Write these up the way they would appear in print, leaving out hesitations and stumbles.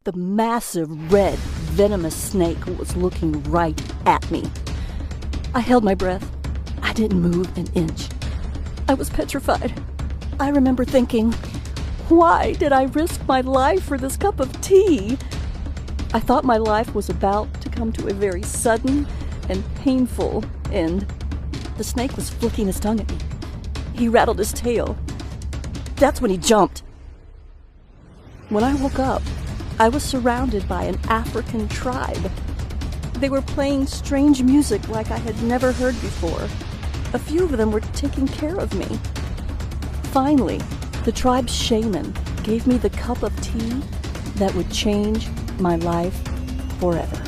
The massive, red, venomous snake was looking right at me. I held my breath. I didn't move an inch. I was petrified. I remember thinking, why did I risk my life for this cup of tea? I thought my life was about to come to a very sudden and painful end. The snake was flicking his tongue at me. He rattled his tail. That's when he jumped. When I woke up, I was surrounded by an African tribe. They were playing strange music like I had never heard before. A few of them were taking care of me. Finally, the tribe's shaman gave me the cup of tea that would change my life forever.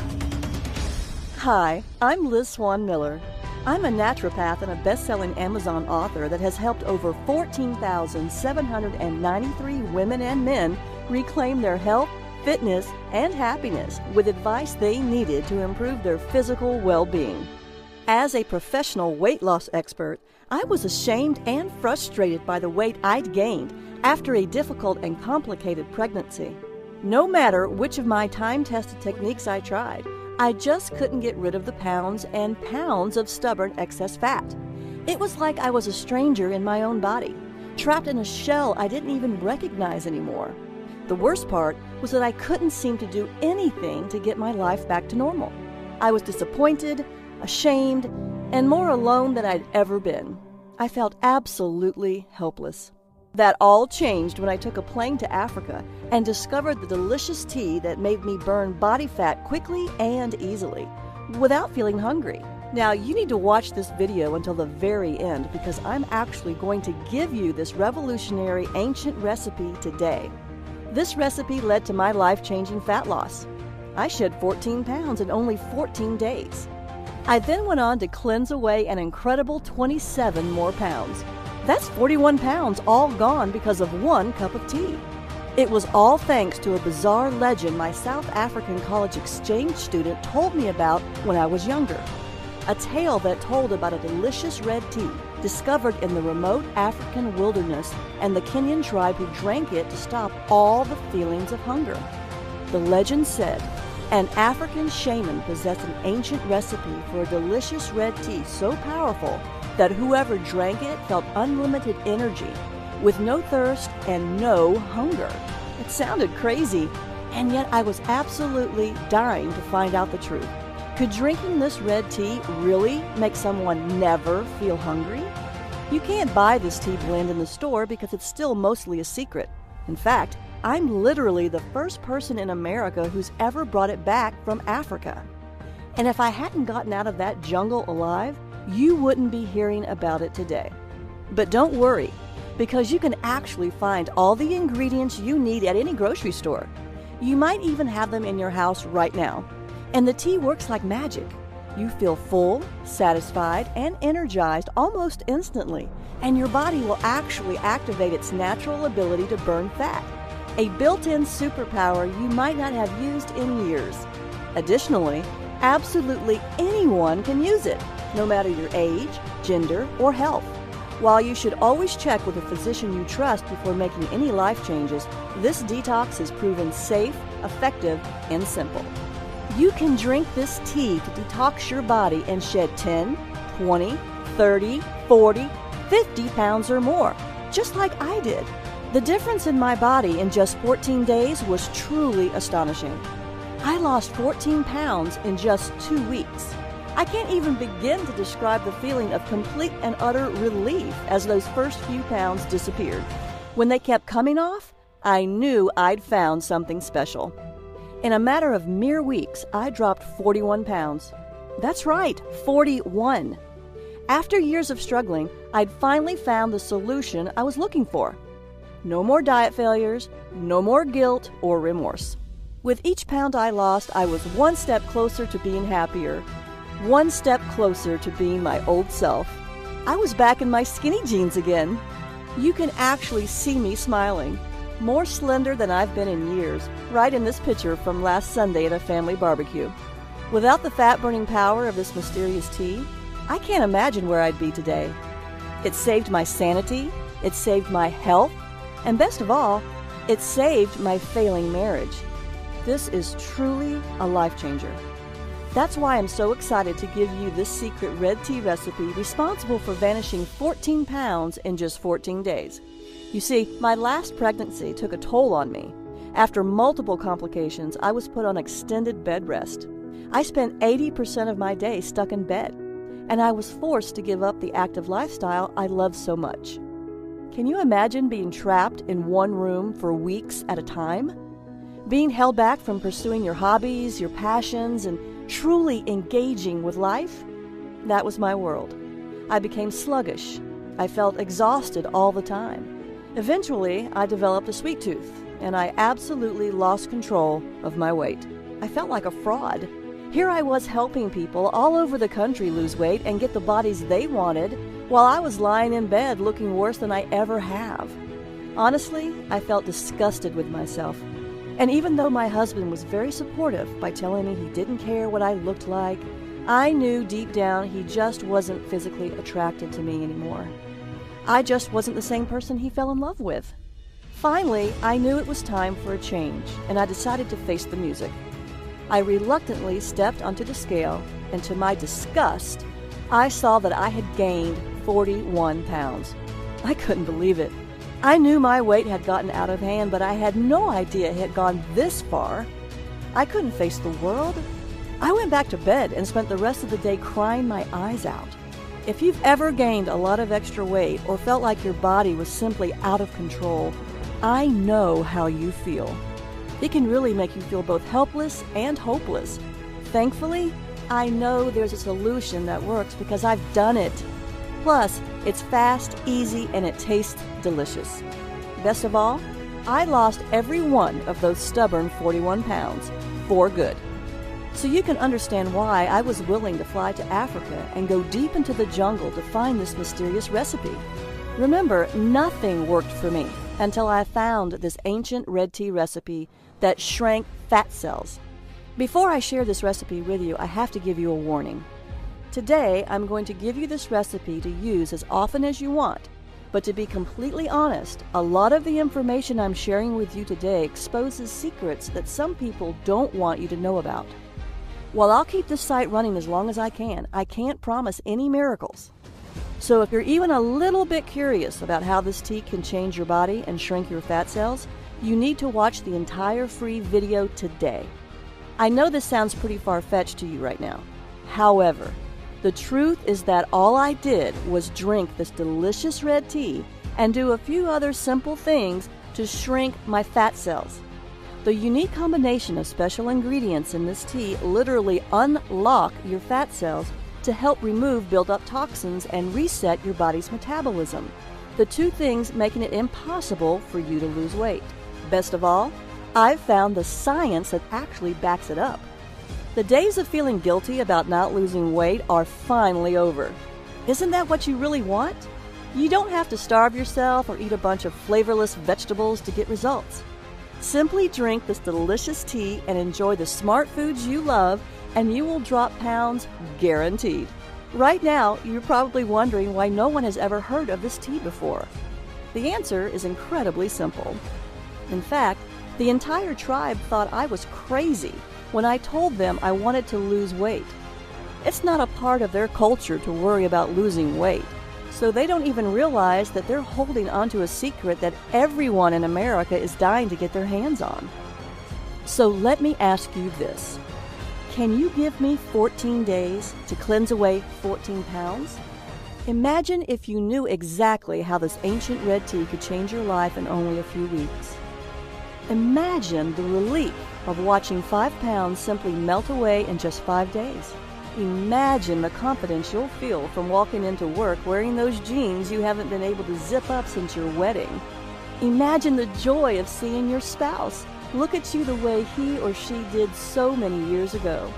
Hi, I'm Liz Swan Miller. I'm a naturopath and a best-selling Amazon author that has helped over 14,793 women and men reclaim their health, fitness, and happiness with advice they needed to improve their physical well-being. As a professional weight loss expert, I was ashamed and frustrated by the weight I'd gained after a difficult and complicated pregnancy. No matter which of my time-tested techniques I tried, I just couldn't get rid of the pounds and pounds of stubborn excess fat. It was like I was a stranger in my own body, trapped in a shell I didn't even recognize anymore. The worst part was that I couldn't seem to do anything to get my life back to normal. I was disappointed, ashamed, and more alone than I'd ever been. I felt absolutely helpless. That all changed when I took a plane to Africa and discovered the delicious tea that made me burn body fat quickly and easily, without feeling hungry. Now, you need to watch this video until the very end because I'm actually going to give you this revolutionary ancient recipe today. This recipe led to my life-changing fat loss. I shed 14 pounds in only 14 days. I then went on to cleanse away an incredible 27 more pounds. That's 41 pounds all gone because of one cup of tea. It was all thanks to a bizarre legend my South African college exchange student told me about when I was younger. A tale that told about a delicious red tea discovered in the remote African wilderness and the Kenyan tribe who drank it to stop all the feelings of hunger. The legend said an African shaman possessed an ancient recipe for a delicious red tea so powerful that whoever drank it felt unlimited energy, with no thirst and no hunger. It sounded crazy, and yet I was absolutely dying to find out the truth. Could drinking this red tea really make someone never feel hungry? You can't buy this tea blend in the store because it's still mostly a secret. In fact, I'm literally the first person in America who's ever brought it back from Africa. And if I hadn't gotten out of that jungle alive, you wouldn't be hearing about it today. But don't worry, because you can actually find all the ingredients you need at any grocery store. You might even have them in your house right now. And the tea works like magic. You feel full, satisfied, and energized almost instantly, and your body will actually activate its natural ability to burn fat, a built-in superpower you might not have used in years. Additionally, absolutely anyone can use it, no matter your age, gender, or health. While you should always check with a physician you trust before making any life changes, this detox is proven safe, effective, and simple. You can drink this tea to detox your body and shed 10, 20, 30, 40, 50 pounds or more, just like I did. The difference in my body in just 14 days was truly astonishing. I lost 14 pounds in just 2 weeks. I can't even begin to describe the feeling of complete and utter relief as those first few pounds disappeared. When they kept coming off, I knew I'd found something special. In a matter of mere weeks, I dropped 41 pounds. That's right, 41. After years of struggling, I'd finally found the solution I was looking for. No more diet failures, no more guilt or remorse. With each pound I lost, I was one step closer to being happier, one step closer to being my old self. I was back in my skinny jeans again. You can actually see me smiling, more slender than I've been in years, right in this picture from last Sunday at a family barbecue. Without the fat-burning power of this mysterious tea, I can't imagine where I'd be today. It saved my sanity, it saved my health, and best of all, it saved my failing marriage. This is truly a life changer. That's why I'm so excited to give you this secret red tea recipe responsible for vanishing 14 pounds in just 14 days. You see, my last pregnancy took a toll on me. After multiple complications, I was put on extended bed rest. I spent 80% of my day stuck in bed, and I was forced to give up the active lifestyle I loved so much. Can you imagine being trapped in one room for weeks at a time? Being held back from pursuing your hobbies, your passions, and truly engaging with life? That was my world. I became sluggish. I felt exhausted all the time. Eventually, I developed a sweet tooth, and I absolutely lost control of my weight. I felt like a fraud. Here I was helping people all over the country lose weight and get the bodies they wanted, while I was lying in bed looking worse than I ever have. Honestly, I felt disgusted with myself. And even though my husband was very supportive by telling me he didn't care what I looked like, I knew deep down he just wasn't physically attracted to me anymore. I just wasn't the same person he fell in love with. Finally, I knew it was time for a change, and I decided to face the music. I reluctantly stepped onto the scale, and to my disgust, I saw that I had gained 41 pounds. I couldn't believe it. I knew my weight had gotten out of hand, but I had no idea it had gone this far. I couldn't face the world. I went back to bed and spent the rest of the day crying my eyes out. If you've ever gained a lot of extra weight or felt like your body was simply out of control, I know how you feel. It can really make you feel both helpless and hopeless. Thankfully, I know there's a solution that works because I've done it. Plus, it's fast, easy, and it tastes delicious. Best of all, I lost every one of those stubborn 41 pounds for good. So you can understand why I was willing to fly to Africa and go deep into the jungle to find this mysterious recipe. Remember, nothing worked for me until I found this ancient red tea recipe that shrank fat cells. Before I share this recipe with you, I have to give you a warning. Today, I'm going to give you this recipe to use as often as you want, but to be completely honest, a lot of the information I'm sharing with you today exposes secrets that some people don't want you to know about. While I'll keep this site running as long as I can't promise any miracles. So if you're even a little bit curious about how this tea can change your body and shrink your fat cells, you need to watch the entire free video today. I know this sounds pretty far-fetched to you right now. However, the truth is that all I did was drink this delicious red tea and do a few other simple things to shrink my fat cells. The unique combination of special ingredients in this tea literally unlock your fat cells to help remove built-up toxins and reset your body's metabolism, the two things making it impossible for you to lose weight. Best of all, I've found the science that actually backs it up. The days of feeling guilty about not losing weight are finally over. Isn't that what you really want? You don't have to starve yourself or eat a bunch of flavorless vegetables to get results. Simply drink this delicious tea and enjoy the smart foods you love, and you will drop pounds guaranteed. Right now, you're probably wondering why no one has ever heard of this tea before. The answer is incredibly simple. In fact, the entire tribe thought I was crazy when I told them I wanted to lose weight. It's not a part of their culture to worry about losing weight, so they don't even realize that they're holding onto a secret that everyone in America is dying to get their hands on. So let me ask you this. Can you give me 14 days to cleanse away 14 pounds? Imagine if you knew exactly how this ancient red tea could change your life in only a few weeks. Imagine the relief of watching 5 pounds simply melt away in just 5 days. Imagine the confidence you'll feel from walking into work wearing those jeans you haven't been able to zip up since your wedding. Imagine the joy of seeing your spouse look at you the way he or she did so many years ago.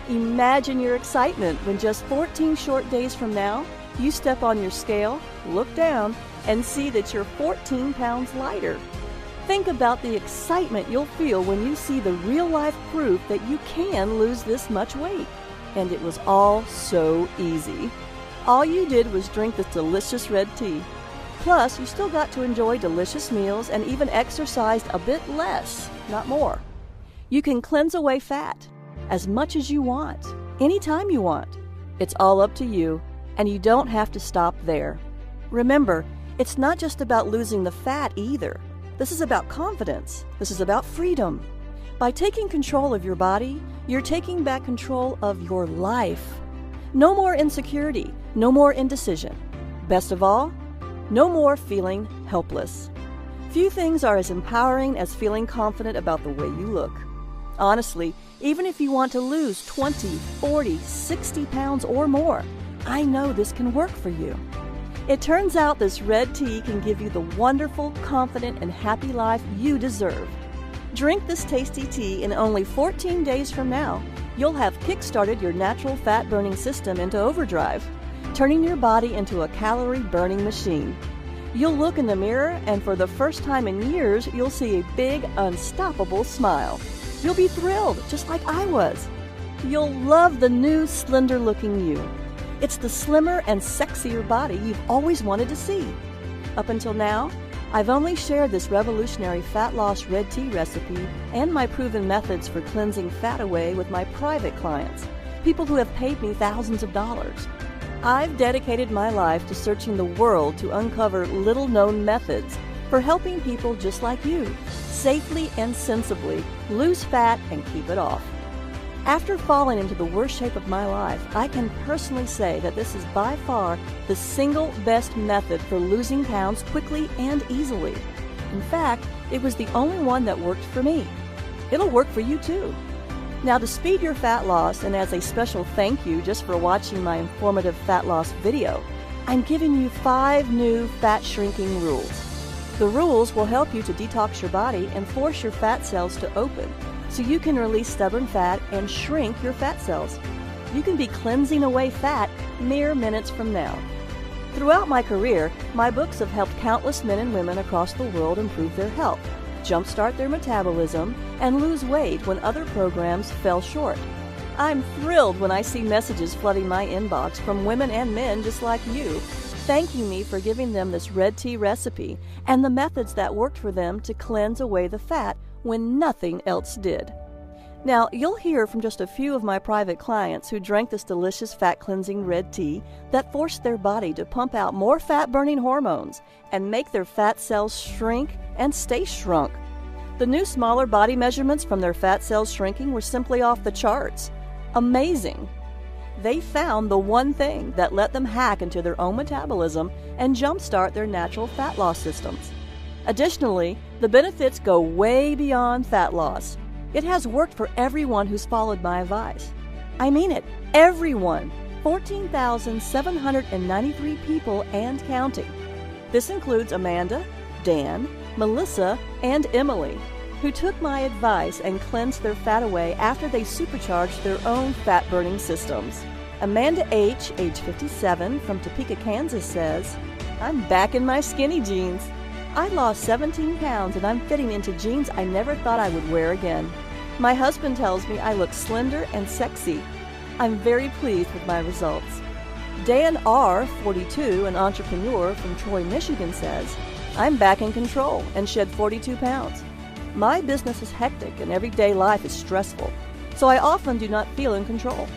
Imagine your excitement when just 14 short days from now, you step on your scale, look down, and see that you're 14 pounds lighter. Think about the excitement you'll feel when you see the real-life proof that you can lose this much weight. And it was all so easy. All you did was drink this delicious red tea. Plus, you still got to enjoy delicious meals and even exercised a bit less, not more. You can cleanse away fat as much as you want, anytime you want. It's all up to you, and you don't have to stop there. Remember, it's not just about losing the fat either. This is about confidence. This is about freedom. By taking control of your body, you're taking back control of your life. No more insecurity, no more indecision. Best of all, no more feeling helpless. Few things are as empowering as feeling confident about the way you look. Honestly, even if you want to lose 20, 40, 60 pounds or more, I know this can work for you. It turns out this red tea can give you the wonderful, confident, and happy life you deserve. Drink this tasty tea, and only 14 days from now, you'll have kick-started your natural fat-burning system into overdrive, turning your body into a calorie-burning machine. You'll look in the mirror, and for the first time in years, you'll see a big, unstoppable smile. You'll be thrilled, just like I was. You'll love the new, slender-looking you. It's the slimmer and sexier body you've always wanted to see. Up until now, I've only shared this revolutionary fat loss red tea recipe and my proven methods for cleansing fat away with my private clients, people who have paid me thousands of dollars. I've dedicated my life to searching the world to uncover little-known methods for helping people just like you safely and sensibly lose fat and keep it off. After falling into the worst shape of my life, I can personally say that this is by far the single best method for losing pounds quickly and easily. In fact, it was the only one that worked for me. It'll work for you too. Now, to speed your fat loss, and as a special thank you just for watching my informative fat loss video, I'm giving you 5 new fat shrinking rules. The rules will help you to detox your body and force your fat cells to open, so you can release stubborn fat and shrink your fat cells. You can be cleansing away fat mere minutes from now. Throughout my career, my books have helped countless men and women across the world improve their health, jumpstart their metabolism, and lose weight when other programs fell short. I'm thrilled when I see messages flooding my inbox from women and men just like you, thanking me for giving them this red tea recipe and the methods that worked for them to cleanse away the fat when nothing else did. Now, you'll hear from just a few of my private clients who drank this delicious fat-cleansing red tea that forced their body to pump out more fat-burning hormones and make their fat cells shrink and stay shrunk. The new smaller body measurements from their fat cells shrinking were simply off the charts. Amazing! They found the one thing that let them hack into their own metabolism and jumpstart their natural fat loss systems. Additionally, the benefits go way beyond fat loss. It has worked for everyone who's followed my advice. I mean it, everyone. 14,793 people and counting. This includes Amanda, Dan, Melissa, and Emily, who took my advice and cleansed their fat away after they supercharged their own fat-burning systems. Amanda H., age 57, from Topeka, Kansas, says, "I'm back in my skinny jeans. I lost 17 pounds and I'm fitting into jeans I never thought I would wear again. My husband tells me I look slender and sexy. I'm very pleased with my results." Dan R., 42, an entrepreneur from Troy, Michigan, says, "I'm back in control and shed 42 pounds. My business is hectic and everyday life is stressful, so I often do not feel in control.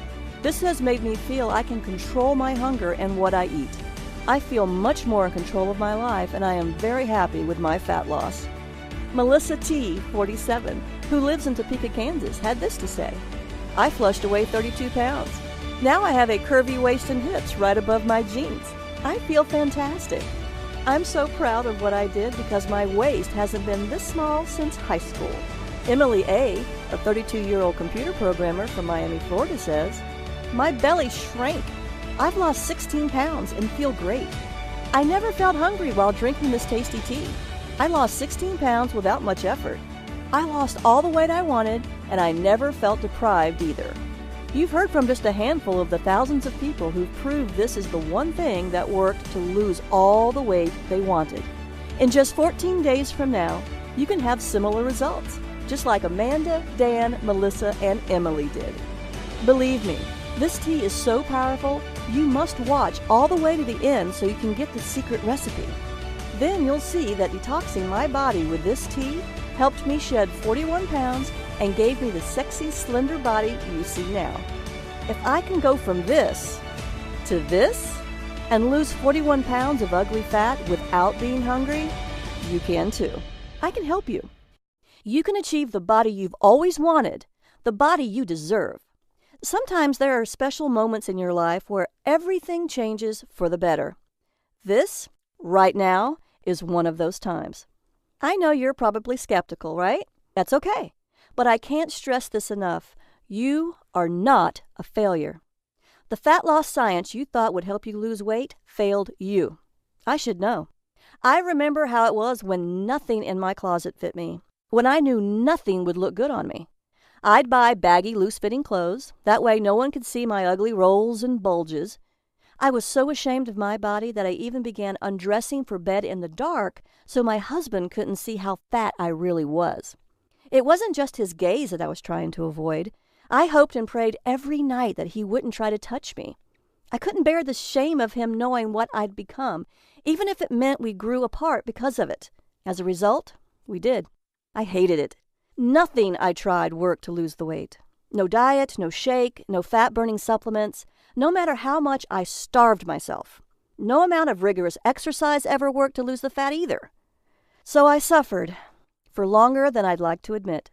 This has made me feel I can control my hunger and what I eat. I feel much more in control of my life, and I am very happy with my fat loss." Melissa T., 47, who lives in Topeka, Kansas, had this to say, "I flushed away 32 pounds. Now I have a curvy waist and hips right above my jeans. I feel fantastic. I'm so proud of what I did because my waist hasn't been this small since high school." Emily A., a 32-year-old computer programmer from Miami, Florida, says, "My belly shrank. I've lost 16 pounds and feel great. I never felt hungry while drinking this tasty tea. I lost 16 pounds without much effort. I lost all the weight I wanted, and I never felt deprived either." You've heard from just a handful of the thousands of people who've proved this is the one thing that worked to lose all the weight they wanted. In just 14 days from now, you can have similar results, just like Amanda, Dan, Melissa, and Emily did. Believe me, this tea is so powerful, you must watch all the way to the end so you can get the secret recipe. Then you'll see that detoxing my body with this tea helped me shed 41 pounds and gave me the sexy, slender body you see now. If I can go from this to this and lose 41 pounds of ugly fat without being hungry, you can too. I can help you. You can achieve the body you've always wanted, the body you deserve. Sometimes there are special moments in your life where everything changes for the better. This, right now, is one of those times. I know you're probably skeptical, right? That's okay. But I can't stress this enough. You are not a failure. The fat loss science you thought would help you lose weight failed you. I should know. I remember how it was when nothing in my closet fit me, when I knew nothing would look good on me. I'd buy baggy, loose-fitting clothes. That way no one could see my ugly rolls and bulges. I was so ashamed of my body that I even began undressing for bed in the dark so my husband couldn't see how fat I really was. It wasn't just his gaze that I was trying to avoid. I hoped and prayed every night that he wouldn't try to touch me. I couldn't bear the shame of him knowing what I'd become, even if it meant we grew apart because of it. As a result, we did. I hated it. Nothing I tried worked to lose the weight. No diet, no shake, no fat-burning supplements, no matter how much I starved myself. No amount of rigorous exercise ever worked to lose the fat either. So I suffered, for longer than I'd like to admit.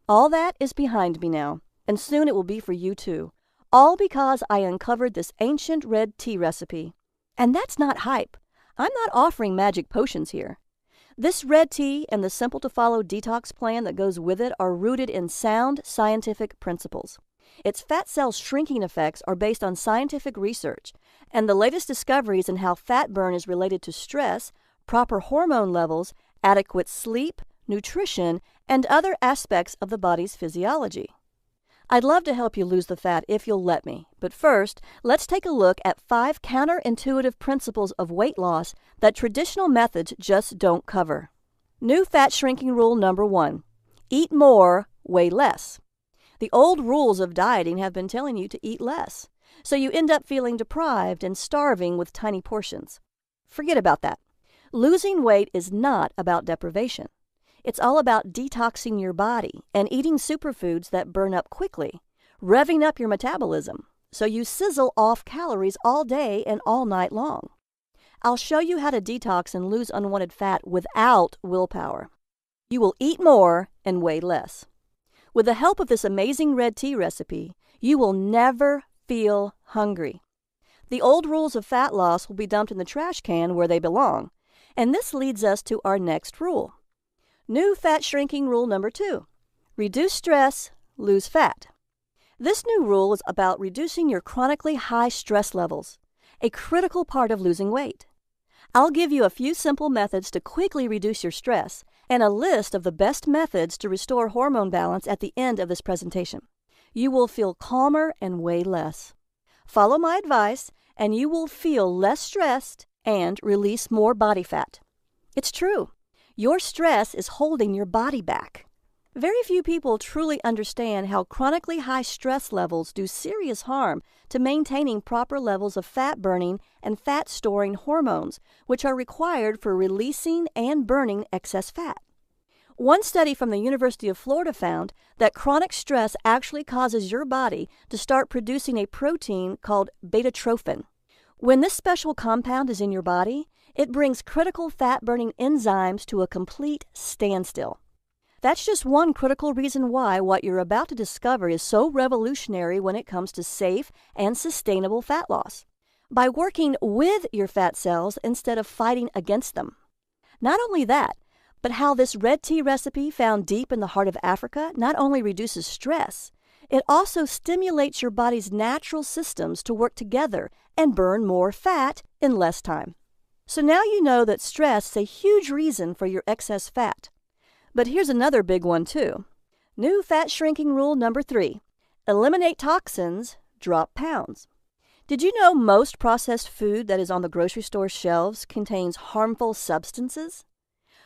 All that is behind me now, and soon it will be for you too. All because I uncovered this ancient red tea recipe. And that's not hype. I'm not offering magic potions here. This red tea and the simple-to-follow detox plan that goes with it are rooted in sound scientific principles. Its fat cell shrinking effects are based on scientific research, and the latest discoveries in how fat burn is related to stress, proper hormone levels, adequate sleep, nutrition, and other aspects of the body's physiology. I'd love to help you lose the fat if you'll let me, but first, let's take a look at 5 counterintuitive principles of weight loss that traditional methods just don't cover. New fat shrinking rule number 1. Eat more, weigh less. The old rules of dieting have been telling you to eat less, so you end up feeling deprived and starving with tiny portions. Forget about that. Losing weight is not about deprivation. It's all about detoxing your body and eating superfoods that burn up quickly, revving up your metabolism, so you sizzle off calories all day and all night long. I'll show you how to detox and lose unwanted fat without willpower. You will eat more and weigh less. With the help of this amazing red tea recipe, you will never feel hungry. The old rules of fat loss will be dumped in the trash can where they belong, and this leads us to our next rule. New fat shrinking rule number 2. Reduce stress, lose fat. This new rule is about reducing your chronically high stress levels, a critical part of losing weight. I'll give you a few simple methods to quickly reduce your stress and a list of the best methods to restore hormone balance at the end of this presentation. You will feel calmer and weigh less. Follow my advice and you will feel less stressed and release more body fat. It's true. Your stress is holding your body back. Very few people truly understand how chronically high stress levels do serious harm to maintaining proper levels of fat burning and fat storing hormones, which are required for releasing and burning excess fat. One study from the University of Florida found that chronic stress actually causes your body to start producing a protein called beta-trophin. When this special compound is in your body, it brings critical fat-burning enzymes to a complete standstill. That's just one critical reason why what you're about to discover is so revolutionary when it comes to safe and sustainable fat loss. By working with your fat cells instead of fighting against them. Not only that, but how this red tea recipe found deep in the heart of Africa not only reduces stress, it also stimulates your body's natural systems to work together and burn more fat in less time. So now you know that stress is a huge reason for your excess fat. But here's another big one too. New fat shrinking rule number 3. Eliminate toxins, drop pounds. Did you know most processed food that is on the grocery store shelves contains harmful substances?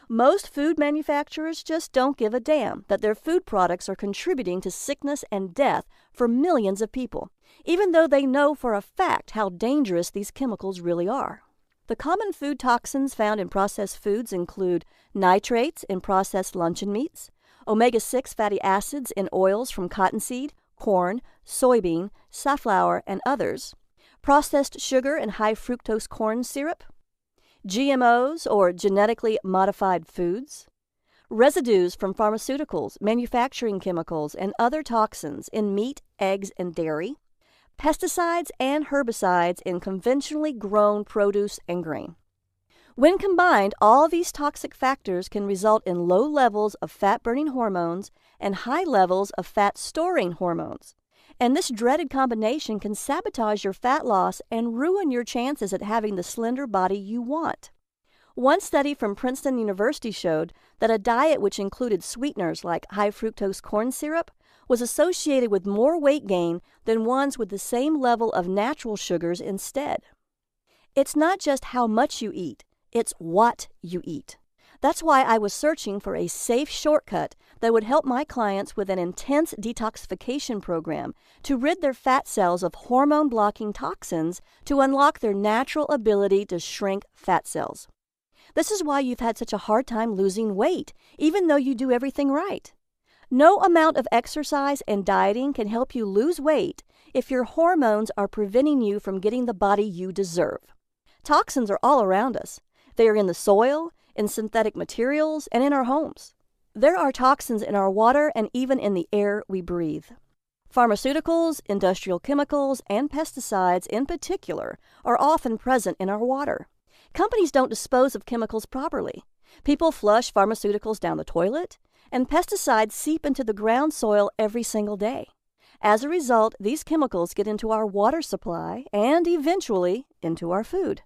Most food manufacturers just don't give a damn that their food products are contributing to sickness and death for millions of people, even though they know for a fact how dangerous these chemicals really are. The common food toxins found in processed foods include nitrates in processed luncheon meats, omega-6 fatty acids in oils from cottonseed, corn, soybean, safflower, and others, processed sugar and high fructose corn syrup, GMOs or genetically modified foods, residues from pharmaceuticals, manufacturing chemicals, and other toxins in meat, eggs, and dairy, pesticides and herbicides in conventionally grown produce and grain. When combined, all these toxic factors can result in low levels of fat-burning hormones and high levels of fat-storing hormones. And this dreaded combination can sabotage your fat loss and ruin your chances at having the slender body you want. One study from Princeton University showed that a diet which included sweeteners like high fructose corn syrup was associated with more weight gain than ones with the same level of natural sugars instead. It's not just how much you eat, it's what you eat. That's why I was searching for a safe shortcut that would help my clients with an intense detoxification program to rid their fat cells of hormone-blocking toxins to unlock their natural ability to shrink fat cells. This is why you've had such a hard time losing weight, even though you do everything right. No amount of exercise and dieting can help you lose weight if your hormones are preventing you from getting the body you deserve. Toxins are all around us. They are in the soil, in synthetic materials, and in our homes. There are toxins in our water and even in the air we breathe. Pharmaceuticals, industrial chemicals, and pesticides in particular are often present in our water. Companies don't dispose of chemicals properly. People flush pharmaceuticals down the toilet, and pesticides seep into the ground soil every single day. As a result, these chemicals get into our water supply and eventually into our food.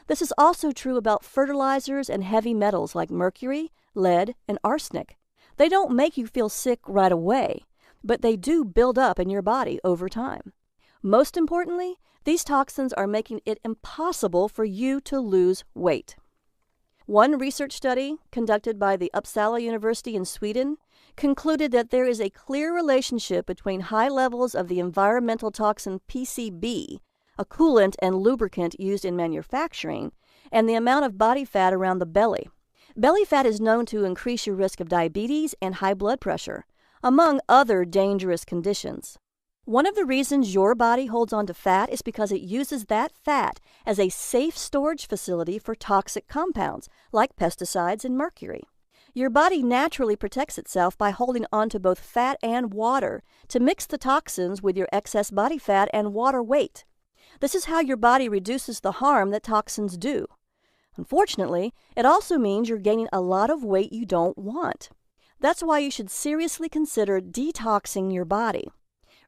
This is also true about fertilizers and heavy metals like mercury, lead, and arsenic. They don't make you feel sick right away, but they do build up in your body over time. Most importantly, these toxins are making it impossible for you to lose weight. One research study conducted by the Uppsala University in Sweden concluded that there is a clear relationship between high levels of the environmental toxin PCB, a coolant and lubricant used in manufacturing, and the amount of body fat around the belly. Belly fat is known to increase your risk of diabetes and high blood pressure, among other dangerous conditions. One of the reasons your body holds on to fat is because it uses that fat as a safe storage facility for toxic compounds like pesticides and mercury. Your body naturally protects itself by holding on to both fat and water to mix the toxins with your excess body fat and water weight. This is how your body reduces the harm that toxins do. Unfortunately, it also means you're gaining a lot of weight you don't want. That's why you should seriously consider detoxing your body.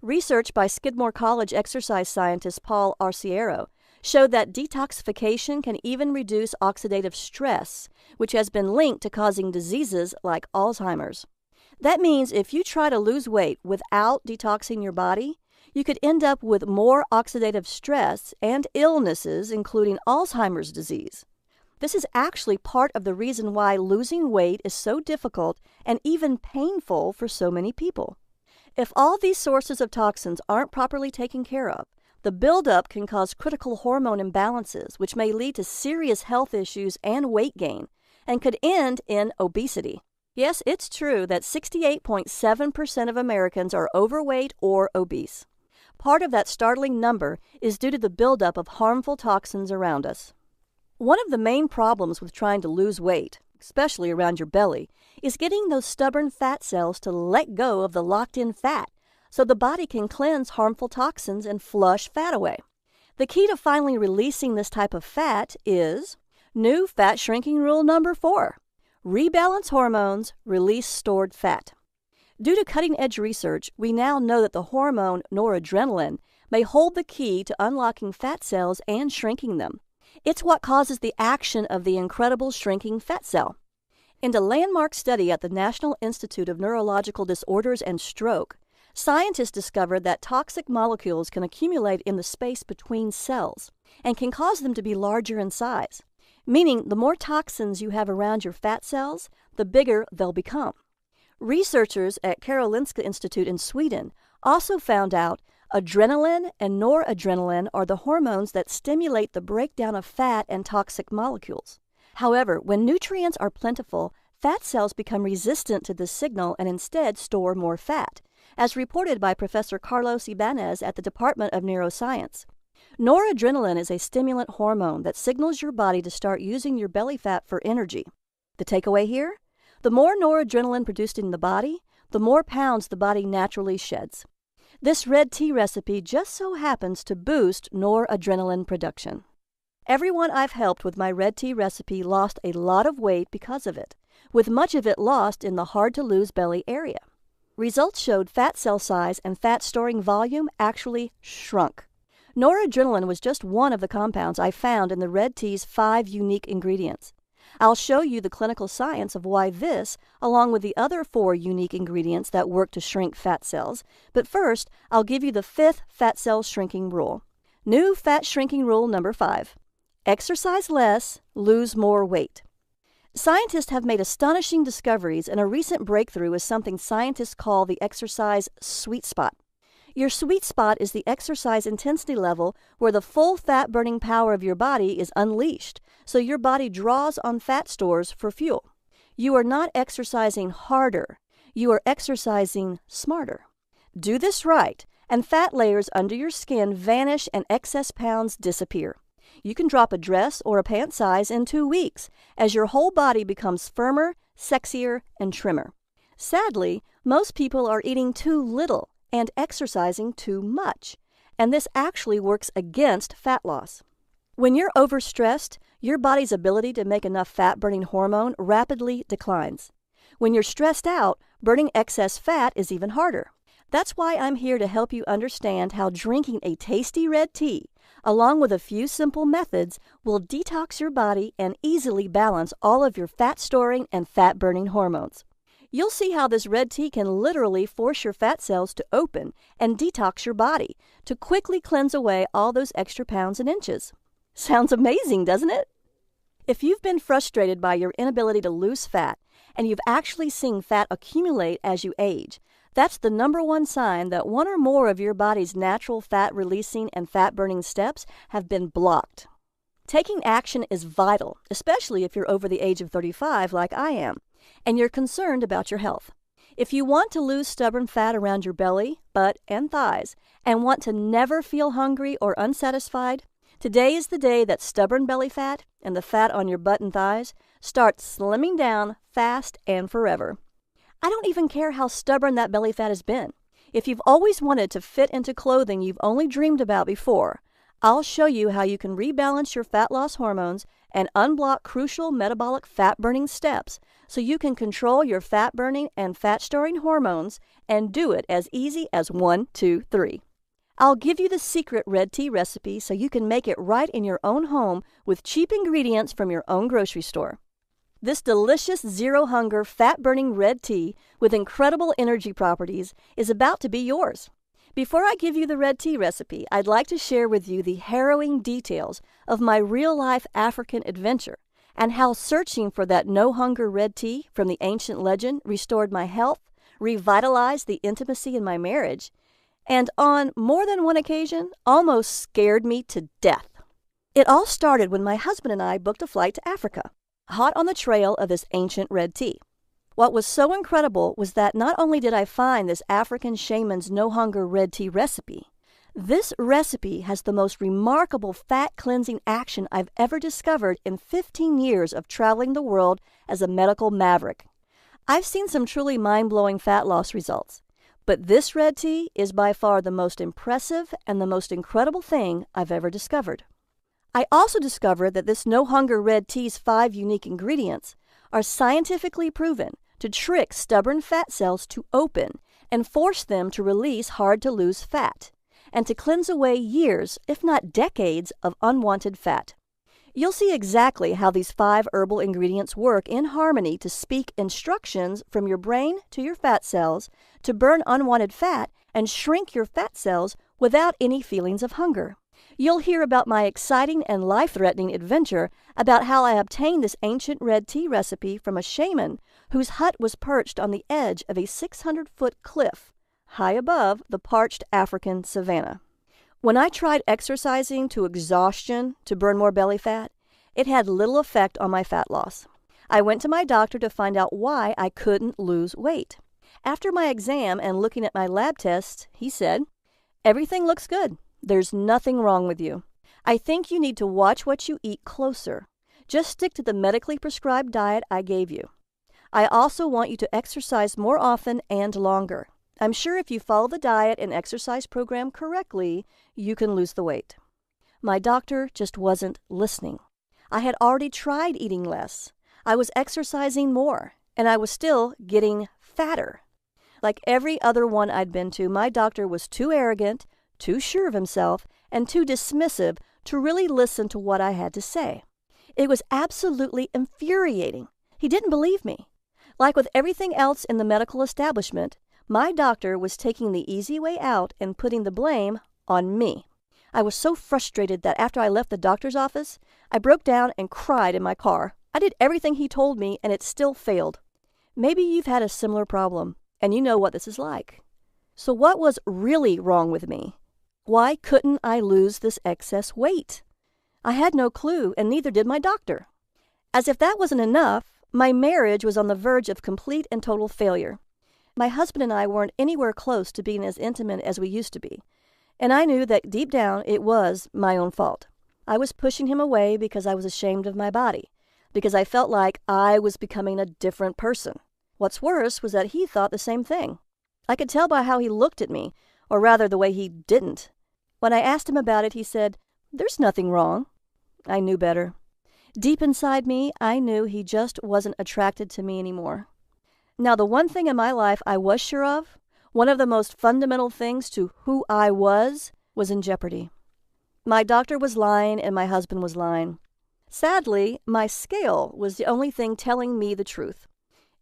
Research by Skidmore College exercise scientist Paul Arciero showed that detoxification can even reduce oxidative stress, which has been linked to causing diseases like Alzheimer's. That means if you try to lose weight without detoxing your body, you could end up with more oxidative stress and illnesses, including Alzheimer's disease. This is actually part of the reason why losing weight is so difficult and even painful for so many people. If all these sources of toxins aren't properly taken care of, the buildup can cause critical hormone imbalances, which may lead to serious health issues and weight gain, and could end in obesity. Yes, it's true that 68.7% of Americans are overweight or obese. Part of that startling number is due to the buildup of harmful toxins around us. One of the main problems with trying to lose weight, especially around your belly, is getting those stubborn fat cells to let go of the locked-in fat so the body can cleanse harmful toxins and flush fat away. The key to finally releasing this type of fat is new fat shrinking rule number 4. Rebalance hormones, release stored fat. Due to cutting-edge research, we now know that the hormone noradrenaline may hold the key to unlocking fat cells and shrinking them. It's what causes the action of the incredible shrinking fat cell. In a landmark study at the National Institute of Neurological Disorders and Stroke, scientists discovered that toxic molecules can accumulate in the space between cells and can cause them to be larger in size, meaning the more toxins you have around your fat cells, the bigger they'll become. Researchers at Karolinska Institute in Sweden also found out adrenaline and noradrenaline are the hormones that stimulate the breakdown of fat and toxic molecules. However, when nutrients are plentiful, fat cells become resistant to this signal and instead store more fat, as reported by Professor Carlos Ibanez at the Department of Neuroscience. Noradrenaline is a stimulant hormone that signals your body to start using your belly fat for energy. The takeaway here? The more noradrenaline produced in the body, the more pounds the body naturally sheds. This red tea recipe just so happens to boost noradrenaline production. Everyone I've helped with my red tea recipe lost a lot of weight because of it, with much of it lost in the hard-to-lose belly area. Results showed fat cell size and fat storing volume actually shrunk. Noradrenaline was just one of the compounds I found in the red tea's 5 unique ingredients. I'll show you the clinical science of why this, along with the other 4 unique ingredients that work to shrink fat cells, but first, I'll give you the 5th fat cell shrinking rule. New fat shrinking rule number 5. Exercise less, lose more weight. Scientists have made astonishing discoveries, and a recent breakthrough is something scientists call the exercise sweet spot. Your sweet spot is the exercise intensity level where the full fat-burning power of your body is unleashed, so your body draws on fat stores for fuel. You are not exercising harder. You are exercising smarter. Do this right, and fat layers under your skin vanish and excess pounds disappear. You can drop a dress or a pant size in 2 weeks as your whole body becomes firmer, sexier, and trimmer. Sadly, most people are eating too little and exercising too much, and this actually works against fat loss. When you're overstressed, your body's ability to make enough fat-burning hormone rapidly declines. When you're stressed out, burning excess fat is even harder. That's why I'm here to help you understand how drinking a tasty red tea, along with a few simple methods, will detox your body and easily balance all of your fat-storing and fat-burning hormones. You'll see how this red tea can literally force your fat cells to open and detox your body to quickly cleanse away all those extra pounds and inches. Sounds amazing, doesn't it? If you've been frustrated by your inability to lose fat and you've actually seen fat accumulate as you age, that's the number one sign that one or more of your body's natural fat-releasing and fat-burning steps have been blocked. Taking action is vital, especially if you're over the age of 35 like I am, and you're concerned about your health. If you want to lose stubborn fat around your belly, butt, and thighs, and want to never feel hungry or unsatisfied, today is the day that stubborn belly fat and the fat on your butt and thighs start slimming down fast and forever. I don't even care how stubborn that belly fat has been. If you've always wanted to fit into clothing you've only dreamed about before, I'll show you how you can rebalance your fat loss hormones and unblock crucial metabolic fat-burning steps so you can control your fat-burning and fat-storing hormones and do it as easy as 1, 2, 3. I'll give you the secret red tea recipe so you can make it right in your own home with cheap ingredients from your own grocery store. This delicious zero-hunger, fat-burning red tea with incredible energy properties is about to be yours. Before I give you the red tea recipe, I'd like to share with you the harrowing details of my real-life African adventure and how searching for that no-hunger red tea from the ancient legend restored my health, revitalized the intimacy in my marriage, and on more than one occasion, almost scared me to death. It all started when my husband and I booked a flight to Africa, hot on the trail of this ancient red tea. What was so incredible was that not only did I find this African shaman's no-hunger red tea recipe, this recipe has the most remarkable fat-cleansing action I've ever discovered in 15 years of traveling the world as a medical maverick. I've seen some truly mind-blowing fat loss results, but this red tea is by far the most impressive and the most incredible thing I've ever discovered. I also discovered that this no-hunger red tea's 5 unique ingredients are scientifically proven to trick stubborn fat cells to open and force them to release hard-to-lose fat, and to cleanse away years, if not decades, of unwanted fat. You'll see exactly how these 5 herbal ingredients work in harmony to speak instructions from your brain to your fat cells to burn unwanted fat and shrink your fat cells without any feelings of hunger. You'll hear about my exciting and life-threatening adventure about how I obtained this ancient red tea recipe from a shaman whose hut was perched on the edge of a 600-foot cliff, high above the parched African savanna. When I tried exercising to exhaustion to burn more belly fat, it had little effect on my fat loss. I went to my doctor to find out why I couldn't lose weight. After my exam and looking at my lab tests, he said, "Everything looks good. There's nothing wrong with you. I think you need to watch what you eat closer. Just stick to the medically prescribed diet I gave you. I also want you to exercise more often and longer. I'm sure if you follow the diet and exercise program correctly, you can lose the weight." My doctor just wasn't listening. I had already tried eating less. I was exercising more, and I was still getting fatter. Like every other one I'd been to, my doctor was too arrogant, too sure of himself, and too dismissive to really listen to what I had to say. It was absolutely infuriating. He didn't believe me. Like with everything else in the medical establishment, my doctor was taking the easy way out and putting the blame on me. I was so frustrated that after I left the doctor's office, I broke down and cried in my car. I did everything he told me, and it still failed. Maybe you've had a similar problem, and you know what this is like. So what was really wrong with me? Why couldn't I lose this excess weight? I had no clue, and neither did my doctor. As if that wasn't enough, my marriage was on the verge of complete and total failure. My husband and I weren't anywhere close to being as intimate as we used to be, and I knew that deep down it was my own fault. I was pushing him away because I was ashamed of my body, because I felt like I was becoming a different person. What's worse was that he thought the same thing. I could tell by how he looked at me, or rather the way he didn't. When I asked him about it, he said, "There's nothing wrong." I knew better. Deep inside me, I knew he just wasn't attracted to me anymore. Now, the one thing in my life I was sure of, one of the most fundamental things to who I was in jeopardy. My doctor was lying and my husband was lying. Sadly, my scale was the only thing telling me the truth.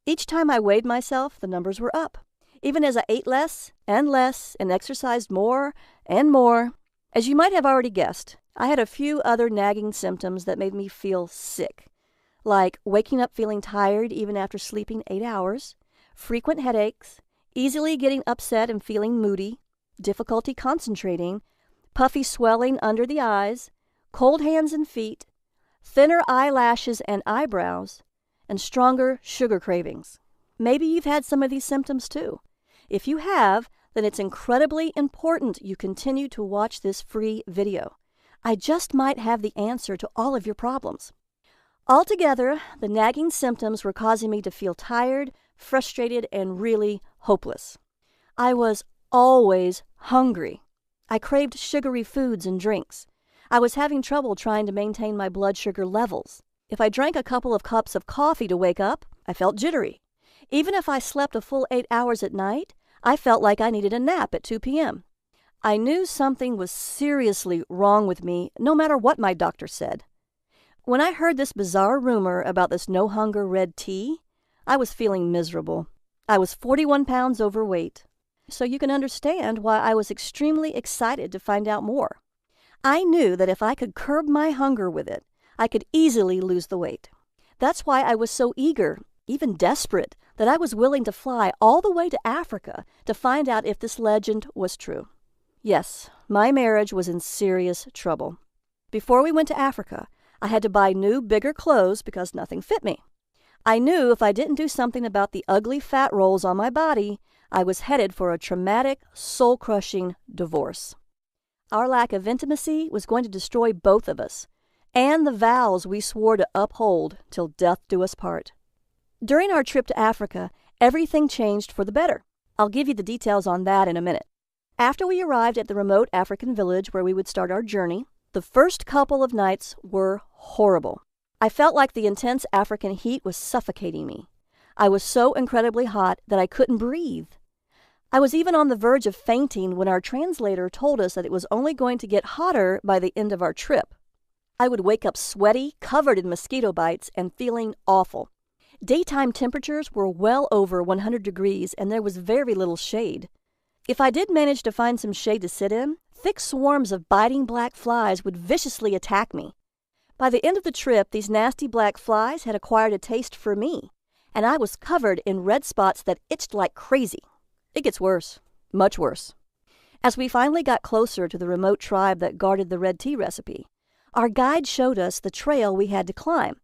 Each time I weighed myself, the numbers were up. Even as I ate less and exercised more and more. As you might have already guessed, I had a few other nagging symptoms that made me feel sick, like waking up feeling tired even after sleeping 8 hours, frequent headaches, easily getting upset and feeling moody, difficulty concentrating, puffy swelling under the eyes, cold hands and feet, thinner eyelashes and eyebrows, and stronger sugar cravings. Maybe you've had some of these symptoms too. If you have, then it's incredibly important you continue to watch this free video. I just might have the answer to all of your problems. Altogether, the nagging symptoms were causing me to feel tired, frustrated, and really hopeless. I was always hungry. I craved sugary foods and drinks. I was having trouble trying to maintain my blood sugar levels. If I drank a couple of cups of coffee to wake up, I felt jittery. Even if I slept a full 8 hours at night, I felt like I needed a nap at 2 p.m. I knew something was seriously wrong with me, no matter what my doctor said. When I heard this bizarre rumor about this no-hunger red tea, I was feeling miserable. I was 41 pounds overweight. So you can understand why I was extremely excited to find out more. I knew that if I could curb my hunger with it, I could easily lose the weight. That's why I was so eager, even desperate, that I was willing to fly all the way to Africa to find out if this legend was true. Yes, my marriage was in serious trouble. Before we went to Africa, I had to buy new, bigger clothes because nothing fit me. I knew if I didn't do something about the ugly fat rolls on my body, I was headed for a traumatic, soul-crushing divorce. Our lack of intimacy was going to destroy both of us, and the vows we swore to uphold till death do us part. During our trip to Africa, everything changed for the better. I'll give you the details on that in a minute. After we arrived at the remote African village where we would start our journey, the first couple of nights were horrible. I felt like the intense African heat was suffocating me. I was so incredibly hot that I couldn't breathe. I was even on the verge of fainting when our translator told us that it was only going to get hotter by the end of our trip. I would wake up sweaty, covered in mosquito bites, and feeling awful. Daytime temperatures were well over 100 degrees, and there was very little shade. If I did manage to find some shade to sit in, thick swarms of biting black flies would viciously attack me. By the end of the trip, these nasty black flies had acquired a taste for me, and I was covered in red spots that itched like crazy. It gets worse, much worse. As we finally got closer to the remote tribe that guarded the red tea recipe, our guide showed us the trail we had to climb,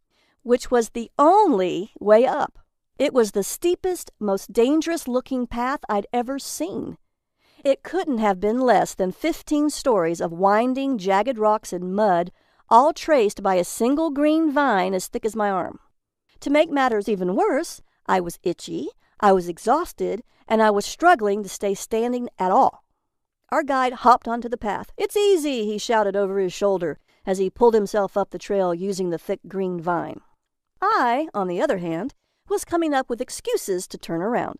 which was the only way up. It was the steepest, most dangerous-looking path I'd ever seen. It couldn't have been less than 15 stories of winding, jagged rocks and mud, all traced by a single green vine as thick as my arm. To make matters even worse, I was itchy, I was exhausted, and I was struggling to stay standing at all. Our guide hopped onto the path. "It's easy," he shouted over his shoulder as he pulled himself up the trail using the thick green vine. I, on the other hand, was coming up with excuses to turn around.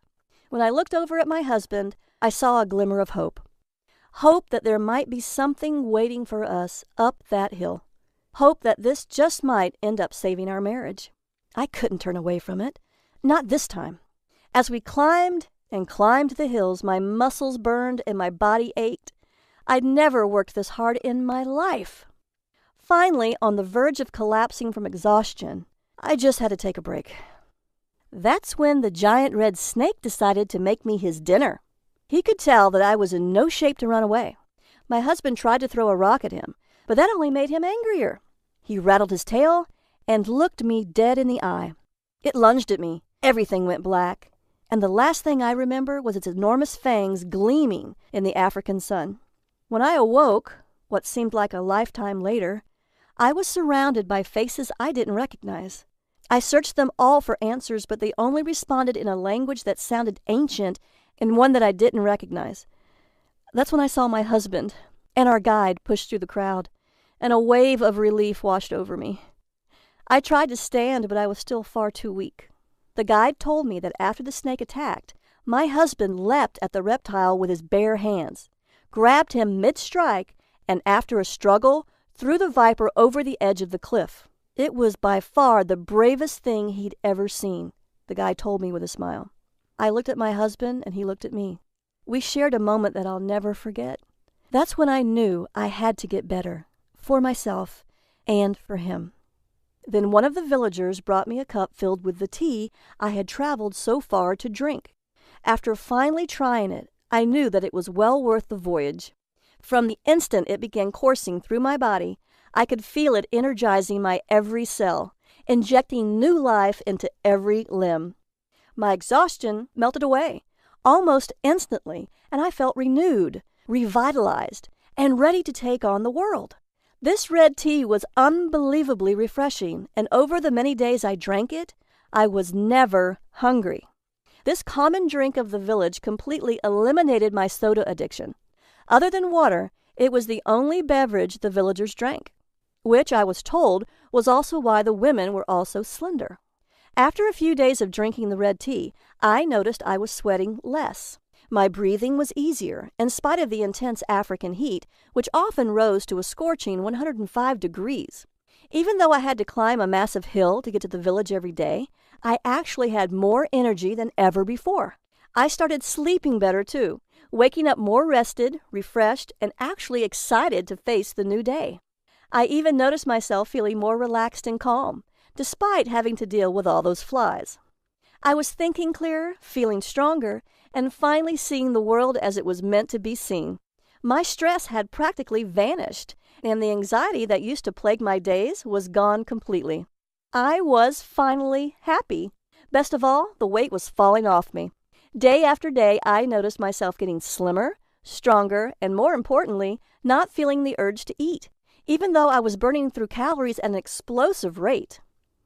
When I looked over at my husband, I saw a glimmer of hope. Hope that there might be something waiting for us up that hill. Hope that this just might end up saving our marriage. I couldn't turn away from it. Not this time. As we climbed and climbed the hills, my muscles burned and my body ached. I'd never worked this hard in my life. Finally, on the verge of collapsing from exhaustion, I just had to take a break. That's when the giant red snake decided to make me his dinner. He could tell that I was in no shape to run away. My husband tried to throw a rock at him, but that only made him angrier. He rattled his tail and looked me dead in the eye. It lunged at me. Everything went black, and the last thing I remember was its enormous fangs gleaming in the African sun. When I awoke, what seemed like a lifetime later, I was surrounded by faces I didn't recognize. I searched them all for answers, but they only responded in a language that sounded ancient and one that I didn't recognize. That's when I saw my husband and our guide push through the crowd, and a wave of relief washed over me. I tried to stand, but I was still far too weak. The guide told me that after the snake attacked, my husband leapt at the reptile with his bare hands, grabbed him mid-strike, and after a struggle, threw the viper over the edge of the cliff. It was by far the bravest thing he'd ever seen, the guy told me with a smile. I looked at my husband, and he looked at me. We shared a moment that I'll never forget. That's when I knew I had to get better, for myself and for him. Then one of the villagers brought me a cup filled with the tea I had traveled so far to drink. After finally trying it, I knew that it was well worth the voyage. From the instant it began coursing through my body, I could feel it energizing my every cell, injecting new life into every limb. My exhaustion melted away almost instantly, and I felt renewed, revitalized, and ready to take on the world. This red tea was unbelievably refreshing, and over the many days I drank it, I was never hungry. This common drink of the village completely eliminated my soda addiction. Other than water, it was the only beverage the villagers drank, which I was told was also why the women were all so slender. After a few days of drinking the red tea, I noticed I was sweating less. My breathing was easier, in spite of the intense African heat, which often rose to a scorching 105 degrees. Even though I had to climb a massive hill to get to the village every day, I actually had more energy than ever before. I started sleeping better too, waking up more rested, refreshed, and actually excited to face the new day. I even noticed myself feeling more relaxed and calm, despite having to deal with all those flies. I was thinking clearer, feeling stronger, and finally seeing the world as it was meant to be seen. My stress had practically vanished, and the anxiety that used to plague my days was gone completely. I was finally happy. Best of all, the weight was falling off me. Day after day, I noticed myself getting slimmer, stronger, and more importantly, not feeling the urge to eat, even though I was burning through calories at an explosive rate.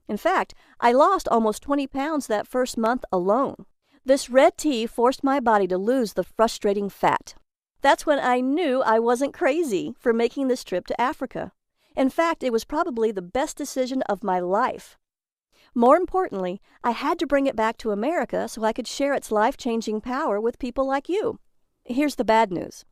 In fact, I lost almost 20 pounds that first month alone. This red tea forced my body to lose the frustrating fat. That's when I knew I wasn't crazy for making this trip to Africa. In fact, it was probably the best decision of my life. More importantly, I had to bring it back to America so I could share its life-changing power with people like you. Here's the bad news.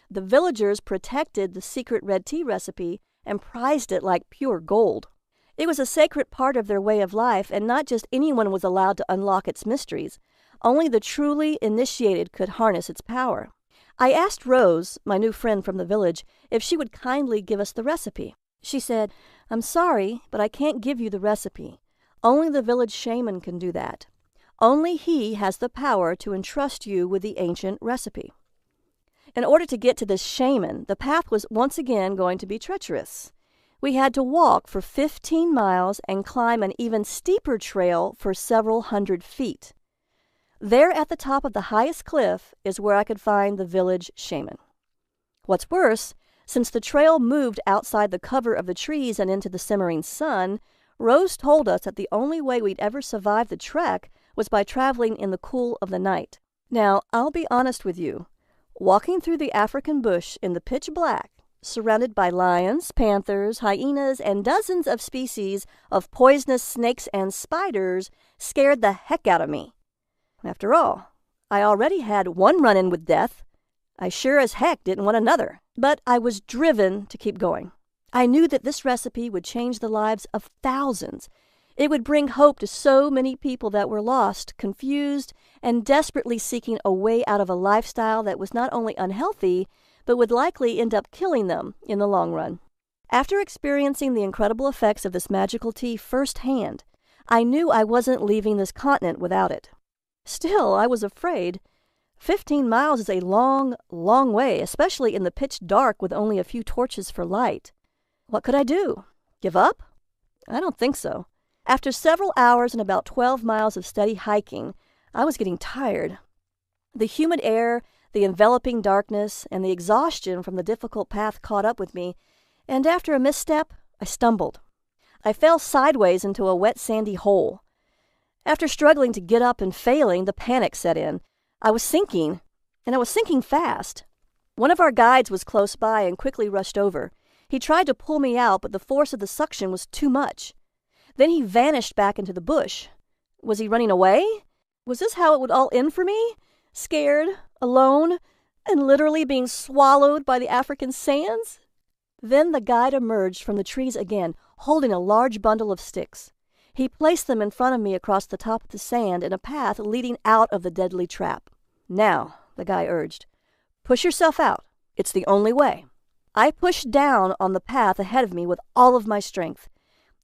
The villagers protected the secret red tea recipe and prized it like pure gold. It was a sacred part of their way of life, and not just anyone was allowed to unlock its mysteries. Only the truly initiated could harness its power. I asked Rose, my new friend from the village, if she would kindly give us the recipe. She said, "I'm sorry, but I can't give you the recipe. Only the village shaman can do that. Only he has the power to entrust you with the ancient recipe." In order to get to this shaman, the path was once again going to be treacherous. We had to walk for 15 miles and climb an even steeper trail for several hundred feet. There at the top of the highest cliff is where I could find the village shaman. What's worse, since the trail moved outside the cover of the trees and into the simmering sun, Rose told us that the only way we'd ever survive the trek was by traveling in the cool of the night. Now, I'll be honest with you. Walking through the African bush in the pitch black, surrounded by lions, panthers, hyenas, and dozens of species of poisonous snakes and spiders, scared the heck out of me. After all, I already had one run-in with death. I sure as heck didn't want another, but I was driven to keep going. I knew that this recipe would change the lives of thousands. It would bring hope to so many people that were lost, confused, and desperately seeking a way out of a lifestyle that was not only unhealthy, but would likely end up killing them in the long run. After experiencing the incredible effects of this magical tea firsthand, I knew I wasn't leaving this continent without it. Still, I was afraid. 15 miles is a long, long way, especially in the pitch dark with only a few torches for light. What could I do? Give up? I don't think so. After several hours and about 12 miles of steady hiking, I was getting tired. The humid air, the enveloping darkness, and the exhaustion from the difficult path caught up with me, and after a misstep, I stumbled. I fell sideways into a wet sandy hole. After struggling to get up and failing, the panic set in. I was sinking, and I was sinking fast. One of our guides was close by and quickly rushed over. He tried to pull me out, but the force of the suction was too much. Then he vanished back into the bush. Was he running away? Was this how it would all end for me? Scared, alone, and literally being swallowed by the African sands? Then the guide emerged from the trees again, holding a large bundle of sticks. He placed them in front of me across the top of the sand in a path leading out of the deadly trap. Now, the guy urged, push yourself out. It's the only way. I pushed down on the path ahead of me with all of my strength.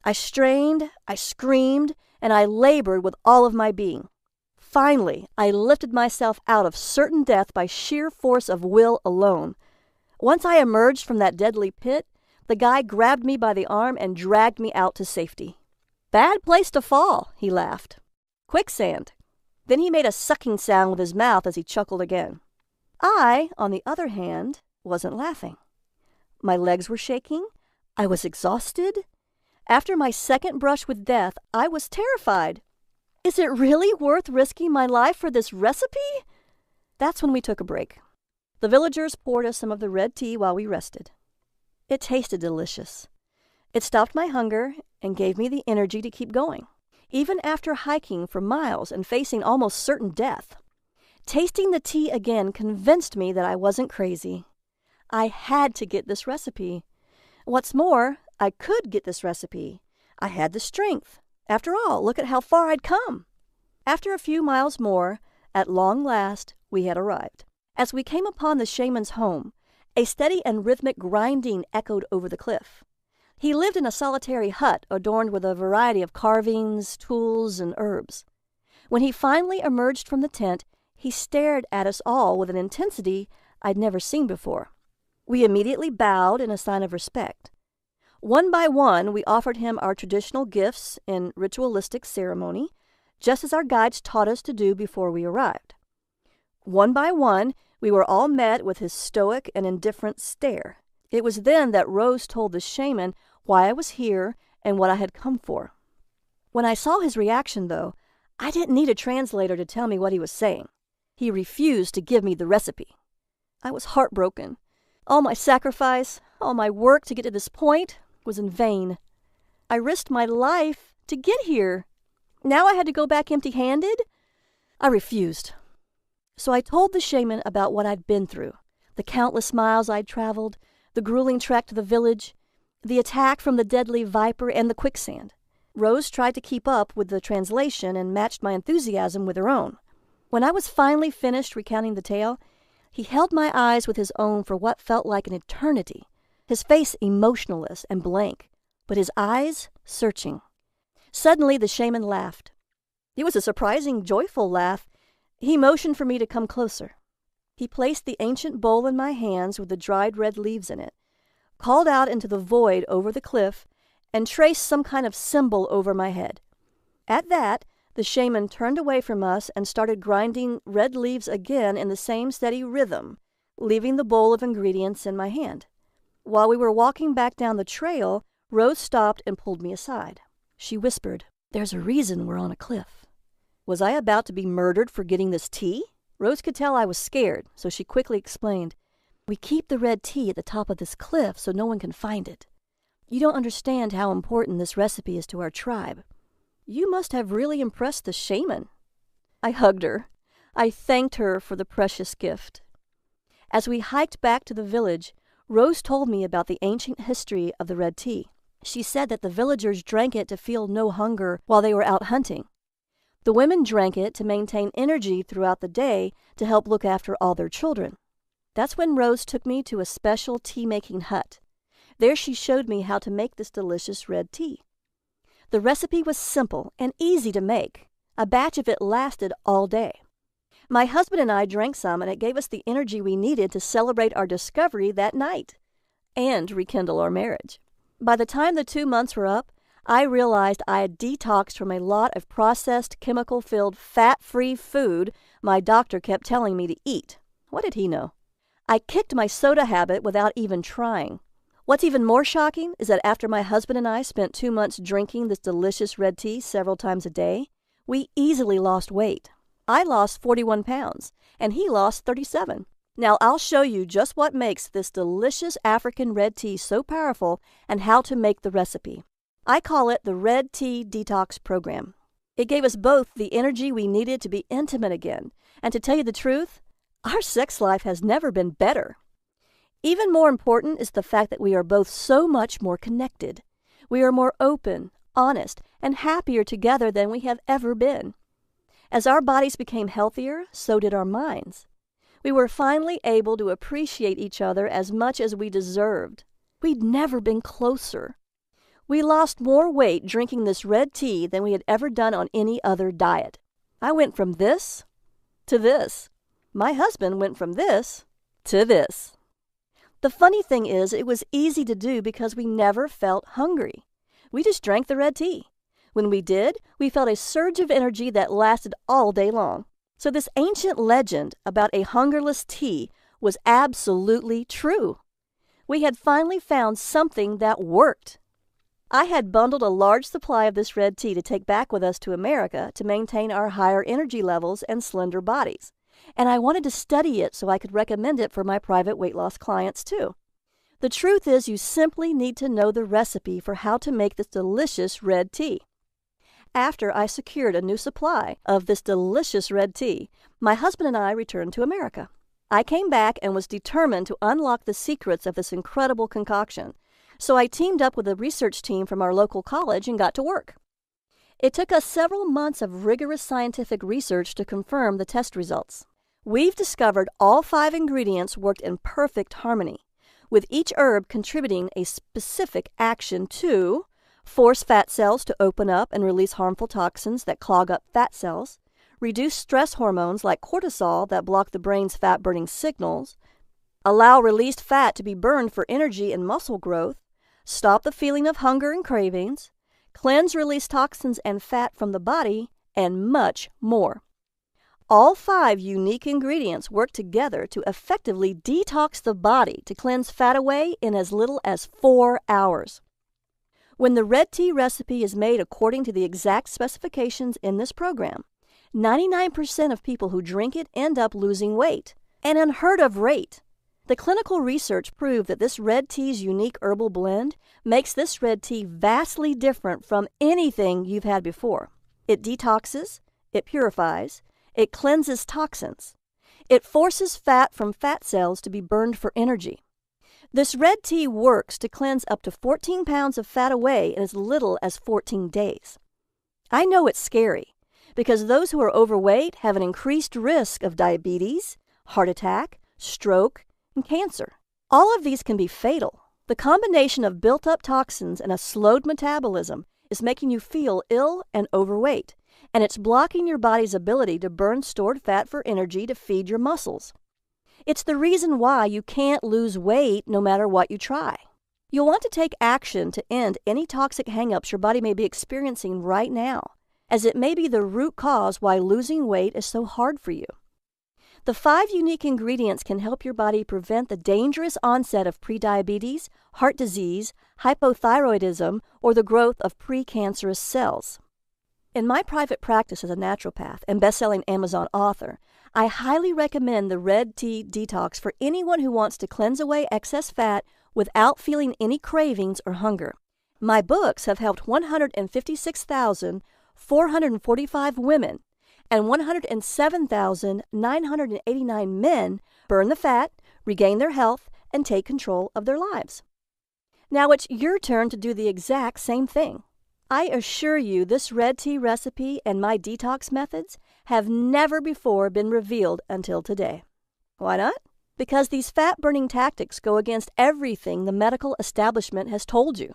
I strained, I screamed, and I labored with all of my being. Finally, I lifted myself out of certain death by sheer force of will alone. Once I emerged from that deadly pit, the guy grabbed me by the arm and dragged me out to safety. Bad place to fall, he laughed. Quicksand. Then he made a sucking sound with his mouth as he chuckled again. I, on the other hand, wasn't laughing. My legs were shaking. I was exhausted. After my second brush with death, I was terrified. Is it really worth risking my life for this recipe? That's when we took a break. The villagers poured us some of the red tea while we rested. It tasted delicious. It stopped my hunger and gave me the energy to keep going, even after hiking for miles and facing almost certain death. Tasting the tea again convinced me that I wasn't crazy. I had to get this recipe. What's more, I could get this recipe. I had the strength. After all, look at how far I'd come. After a few miles more, at long last, we had arrived. As we came upon the shaman's home, a steady and rhythmic grinding echoed over the cliff. He lived in a solitary hut adorned with a variety of carvings, tools, and herbs. When he finally emerged from the tent, he stared at us all with an intensity I'd never seen before. We immediately bowed in a sign of respect. One by one, we offered him our traditional gifts in ritualistic ceremony, just as our guides taught us to do before we arrived. One by one, we were all met with his stoic and indifferent stare. It was then that Rose told the shaman why I was here and what I had come for. When I saw his reaction, though, I didn't need a translator to tell me what he was saying. He refused to give me the recipe. I was heartbroken. All my sacrifice, all my work to get to this point was in vain. I risked my life to get here. Now I had to go back empty-handed? I refused. So I told the shaman about what I'd been through, the countless miles I'd traveled, the grueling trek to the village, the attack from the deadly viper, and the quicksand. Rose tried to keep up with the translation and matched my enthusiasm with her own. When I was finally finished recounting the tale, he held my eyes with his own for what felt like an eternity, his face emotionless and blank, but his eyes searching. Suddenly the shaman laughed. It was a surprising, joyful laugh. He motioned for me to come closer. He placed the ancient bowl in my hands with the dried red leaves in it. called out into the void over the cliff, and traced some kind of symbol over my head. At that, the shaman turned away from us and started grinding red leaves again in the same steady rhythm, leaving the bowl of ingredients in my hand. While we were walking back down the trail, Rose stopped and pulled me aside. She whispered, "There's a reason we're on a cliff." Was I about to be murdered for getting this tea? Rose could tell I was scared, so she quickly explained, "We keep the red tea at the top of this cliff so no one can find it. You don't understand how important this recipe is to our tribe." "You must have really impressed the shaman." I hugged her. I thanked her for the precious gift. As we hiked back to the village, Rose told me about the ancient history of the red tea. She said that the villagers drank it to feel no hunger while they were out hunting. The women drank it to maintain energy throughout the day to help look after all their children. That's when Rose took me to a special tea-making hut. There she showed me how to make this delicious red tea. The recipe was simple and easy to make. A batch of it lasted all day. My husband and I drank some, and it gave us the energy we needed to celebrate our discovery that night and rekindle our marriage. By the time the 2 months were up, I realized I had detoxed from a lot of processed, chemical-filled, fat-free food my doctor kept telling me to eat. What did he know? I kicked my soda habit without even trying. What's even more shocking is that after my husband and I spent 2 months drinking this delicious red tea several times a day, we easily lost weight. I lost 41 pounds, and he lost 37. Now I'll show you just what makes this delicious African red tea so powerful and how to make the recipe. I call it the Red Tea Detox Program. It gave us both the energy we needed to be intimate again, and to tell you the truth, our sex life has never been better. Even more important is the fact that we are both so much more connected. We are more open, honest, and happier together than we have ever been. As our bodies became healthier, so did our minds. We were finally able to appreciate each other as much as we deserved. We'd never been closer. We lost more weight drinking this red tea than we had ever done on any other diet. I went from this to this. My husband went from this to this. The funny thing is, it was easy to do because we never felt hungry. We just drank the red tea. When we did, we felt a surge of energy that lasted all day long. So this ancient legend about a hungerless tea was absolutely true. We had finally found something that worked. I had bundled a large supply of this red tea to take back with us to America to maintain our higher energy levels and slender bodies. And I wanted to study it so I could recommend it for my private weight loss clients too. The truth is, you simply need to know the recipe for how to make this delicious red tea. After I secured a new supply of this delicious red tea, my husband and I returned to America. I came back and was determined to unlock the secrets of this incredible concoction. So I teamed up with a research team from our local college and got to work. It took us several months of rigorous scientific research to confirm the test results. We've discovered all 5 ingredients worked in perfect harmony, with each herb contributing a specific action to force fat cells to open up and release harmful toxins that clog up fat cells, reduce stress hormones like cortisol that block the brain's fat-burning signals, allow released fat to be burned for energy and muscle growth, stop the feeling of hunger and cravings, cleanse release toxins and fat from the body, and much more. All 5 unique ingredients work together to effectively detox the body to cleanse fat away in as little as 4 hours. When the red tea recipe is made according to the exact specifications in this program, 99% of people who drink it end up losing weight, an unheard of rate. The clinical research proved that this red tea's unique herbal blend makes this red tea vastly different from anything you've had before. It detoxes, it purifies, it cleanses toxins. It forces fat from fat cells to be burned for energy. This red tea works to cleanse up to 14 pounds of fat away in as little as 14 days. I know it's scary because those who are overweight have an increased risk of diabetes, heart attack, stroke, and cancer. All of these can be fatal. The combination of built-up toxins and a slowed metabolism is making you feel ill and overweight, and it's blocking your body's ability to burn stored fat for energy to feed your muscles. It's the reason why you can't lose weight no matter what you try. You'll want to take action to end any toxic hangups your body may be experiencing right now, as it may be the root cause why losing weight is so hard for you. The 5 unique ingredients can help your body prevent the dangerous onset of prediabetes, heart disease, hypothyroidism, or the growth of precancerous cells. In my private practice as a naturopath and best-selling Amazon author, I highly recommend the Red Tea Detox for anyone who wants to cleanse away excess fat without feeling any cravings or hunger. My books have helped 156,445 women and 107,989 men burn the fat, regain their health, and take control of their lives. Now it's your turn to do the exact same thing. I assure you this red tea recipe and my detox methods have never before been revealed until today. Why not? Because these fat-burning tactics go against everything the medical establishment has told you.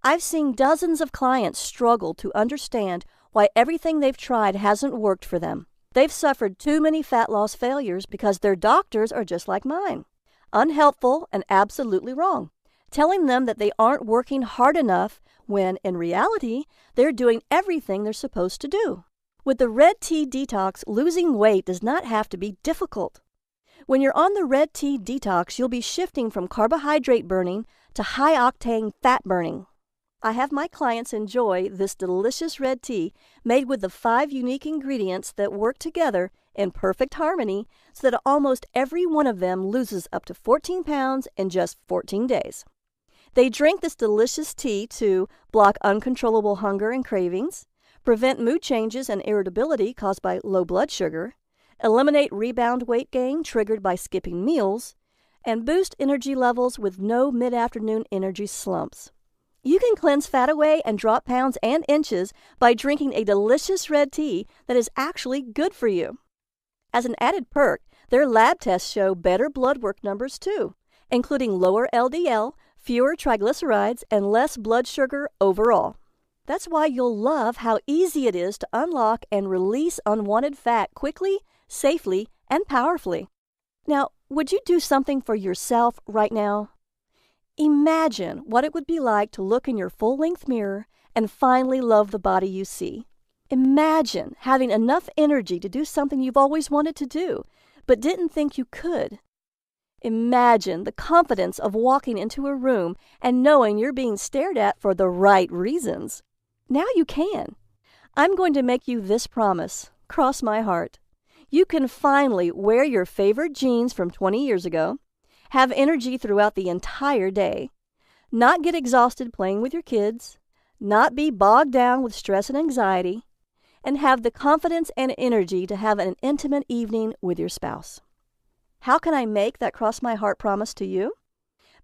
I've seen dozens of clients struggle to understand why everything they've tried hasn't worked for them. They've suffered too many fat loss failures because their doctors are just like mine, unhelpful and absolutely wrong, telling them that they aren't working hard enough when, in reality, they're doing everything they're supposed to do. With the Red Tea Detox, losing weight does not have to be difficult. When you're on the Red Tea Detox, you'll be shifting from carbohydrate burning to high-octane fat burning. I have my clients enjoy this delicious red tea made with the 5 unique ingredients that work together in perfect harmony so that almost every one of them loses up to 14 pounds in just 14 days. They drink this delicious tea to block uncontrollable hunger and cravings, prevent mood changes and irritability caused by low blood sugar, eliminate rebound weight gain triggered by skipping meals, and boost energy levels with no mid-afternoon energy slumps. You can cleanse fat away and drop pounds and inches by drinking a delicious red tea that is actually good for you. As an added perk, their lab tests show better blood work numbers too, including lower LDL, fewer triglycerides, and less blood sugar overall. That's why you'll love how easy it is to unlock and release unwanted fat quickly, safely, and powerfully. Now, would you do something for yourself right now? Imagine what it would be like to look in your full-length mirror and finally love the body you see. Imagine having enough energy to do something you've always wanted to do, but didn't think you could. Imagine the confidence of walking into a room and knowing you're being stared at for the right reasons. Now you can. I'm going to make you this promise. Cross my heart. You can finally wear your favorite jeans from 20 years ago, have energy throughout the entire day, not get exhausted playing with your kids, not be bogged down with stress and anxiety, and have the confidence and energy to have an intimate evening with your spouse. How can I make that cross my heart promise to you?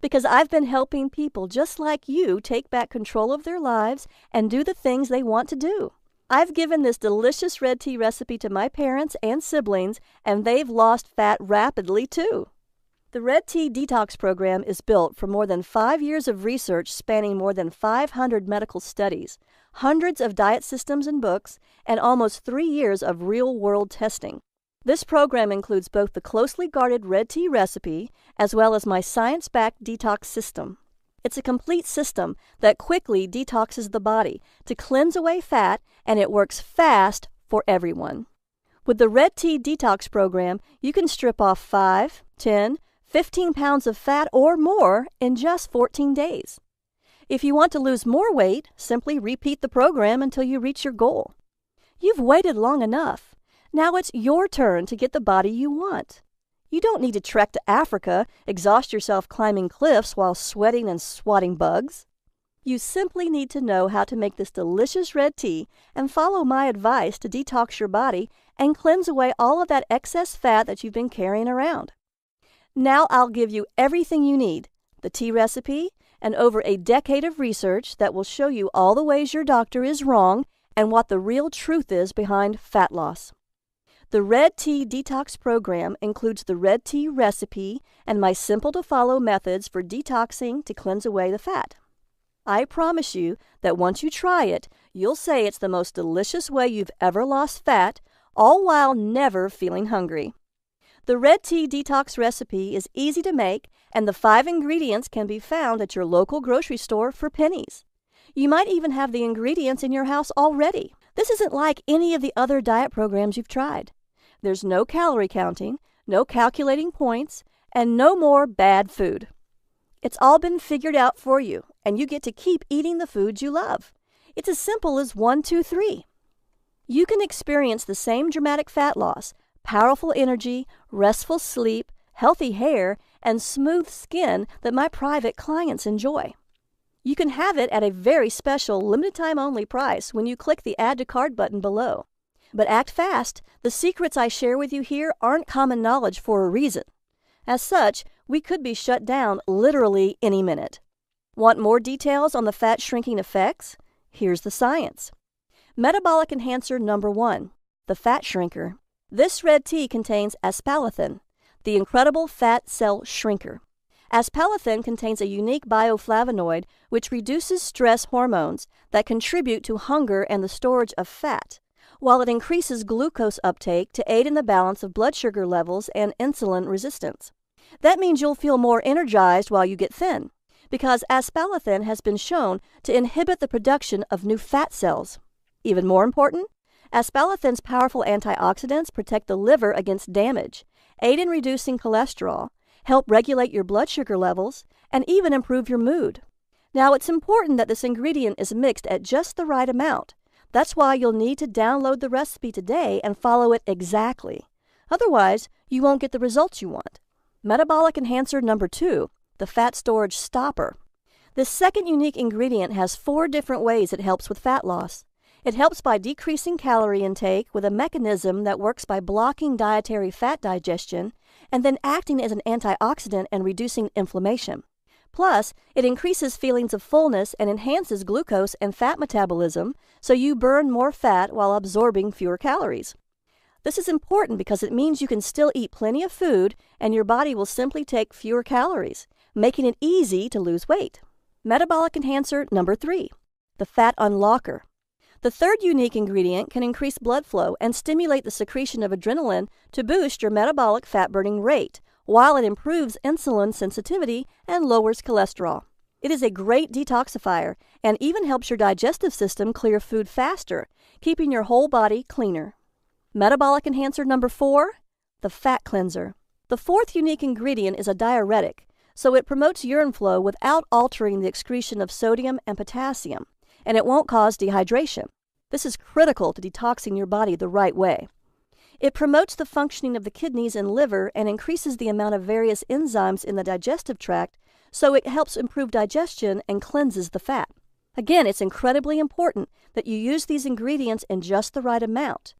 Because I've been helping people just like you take back control of their lives and do the things they want to do. I've given this delicious red tea recipe to my parents and siblings, and they've lost fat rapidly too. The Red Tea Detox program is built from more than 5 years of research spanning more than 500 medical studies, hundreds of diet systems and books, and almost 3 years of real-world testing. This program includes both the closely guarded red tea recipe as well as my science-backed detox system. It's a complete system that quickly detoxes the body to cleanse away fat, and it works fast for everyone. With the Red Tea Detox program, you can strip off 5, 10, 15 pounds of fat or more in just 14 days. If you want to lose more weight, simply repeat the program until you reach your goal. You've waited long enough. Now it's your turn to get the body you want. You don't need to trek to Africa, exhaust yourself climbing cliffs while sweating and swatting bugs. You simply need to know how to make this delicious red tea and follow my advice to detox your body and cleanse away all of that excess fat that you've been carrying around. Now I'll give you everything you need, the tea recipe, and over a decade of research that will show you all the ways your doctor is wrong and what the real truth is behind fat loss. The Red Tea Detox program includes the red tea recipe and my simple-to-follow methods for detoxing to cleanse away the fat. I promise you that once you try it, you'll say it's the most delicious way you've ever lost fat, all while never feeling hungry. The red tea detox recipe is easy to make, and the 5 ingredients can be found at your local grocery store for pennies. You might even have the ingredients in your house already. This isn't like any of the other diet programs you've tried. There's no calorie counting, no calculating points, and no more bad food. It's all been figured out for you, and you get to keep eating the foods you love. It's as simple as 1, 2, 3. You can experience the same dramatic fat loss, powerful energy, restful sleep, healthy hair, and smooth skin that my private clients enjoy. You can have it at a very special limited-time-only price when you click the Add to Cart button below. But act fast. The secrets I share with you here aren't common knowledge for a reason. As such, we could be shut down literally any minute. Want more details on the fat shrinking effects? Here's the science. Metabolic enhancer number 1, the fat shrinker. This red tea contains aspalathin, the incredible fat cell shrinker. Aspalathin contains a unique bioflavonoid which reduces stress hormones that contribute to hunger and the storage of fat, while it increases glucose uptake to aid in the balance of blood sugar levels and insulin resistance. That means you'll feel more energized while you get thin, because aspalathin has been shown to inhibit the production of new fat cells. Even more important, aspalathin's powerful antioxidants protect the liver against damage, aid in reducing cholesterol, help regulate your blood sugar levels, and even improve your mood. Now, it's important that this ingredient is mixed at just the right amount. That's why you'll need to download the recipe today and follow it exactly. Otherwise, you won't get the results you want. Metabolic enhancer number 2, the fat storage stopper. This second unique ingredient has 4 different ways it helps with fat loss. It helps by decreasing calorie intake with a mechanism that works by blocking dietary fat digestion and then acting as an antioxidant and reducing inflammation. Plus, it increases feelings of fullness and enhances glucose and fat metabolism, so you burn more fat while absorbing fewer calories. This is important because it means you can still eat plenty of food and your body will simply take fewer calories, making it easy to lose weight. Metabolic enhancer number 3, the fat unlocker. The third unique ingredient can increase blood flow and stimulate the secretion of adrenaline to boost your metabolic fat-burning rate, while it improves insulin sensitivity and lowers cholesterol. It is a great detoxifier and even helps your digestive system clear food faster, keeping your whole body cleaner. Metabolic enhancer number 4, the fat cleanser. The fourth unique ingredient is a diuretic, so it promotes urine flow without altering the excretion of sodium and potassium, and it won't cause dehydration. This is critical to detoxing your body the right way. It promotes the functioning of the kidneys and liver and increases the amount of various enzymes in the digestive tract, so it helps improve digestion and cleanses the fat. Again, it's incredibly important that you use these ingredients in just the right amount.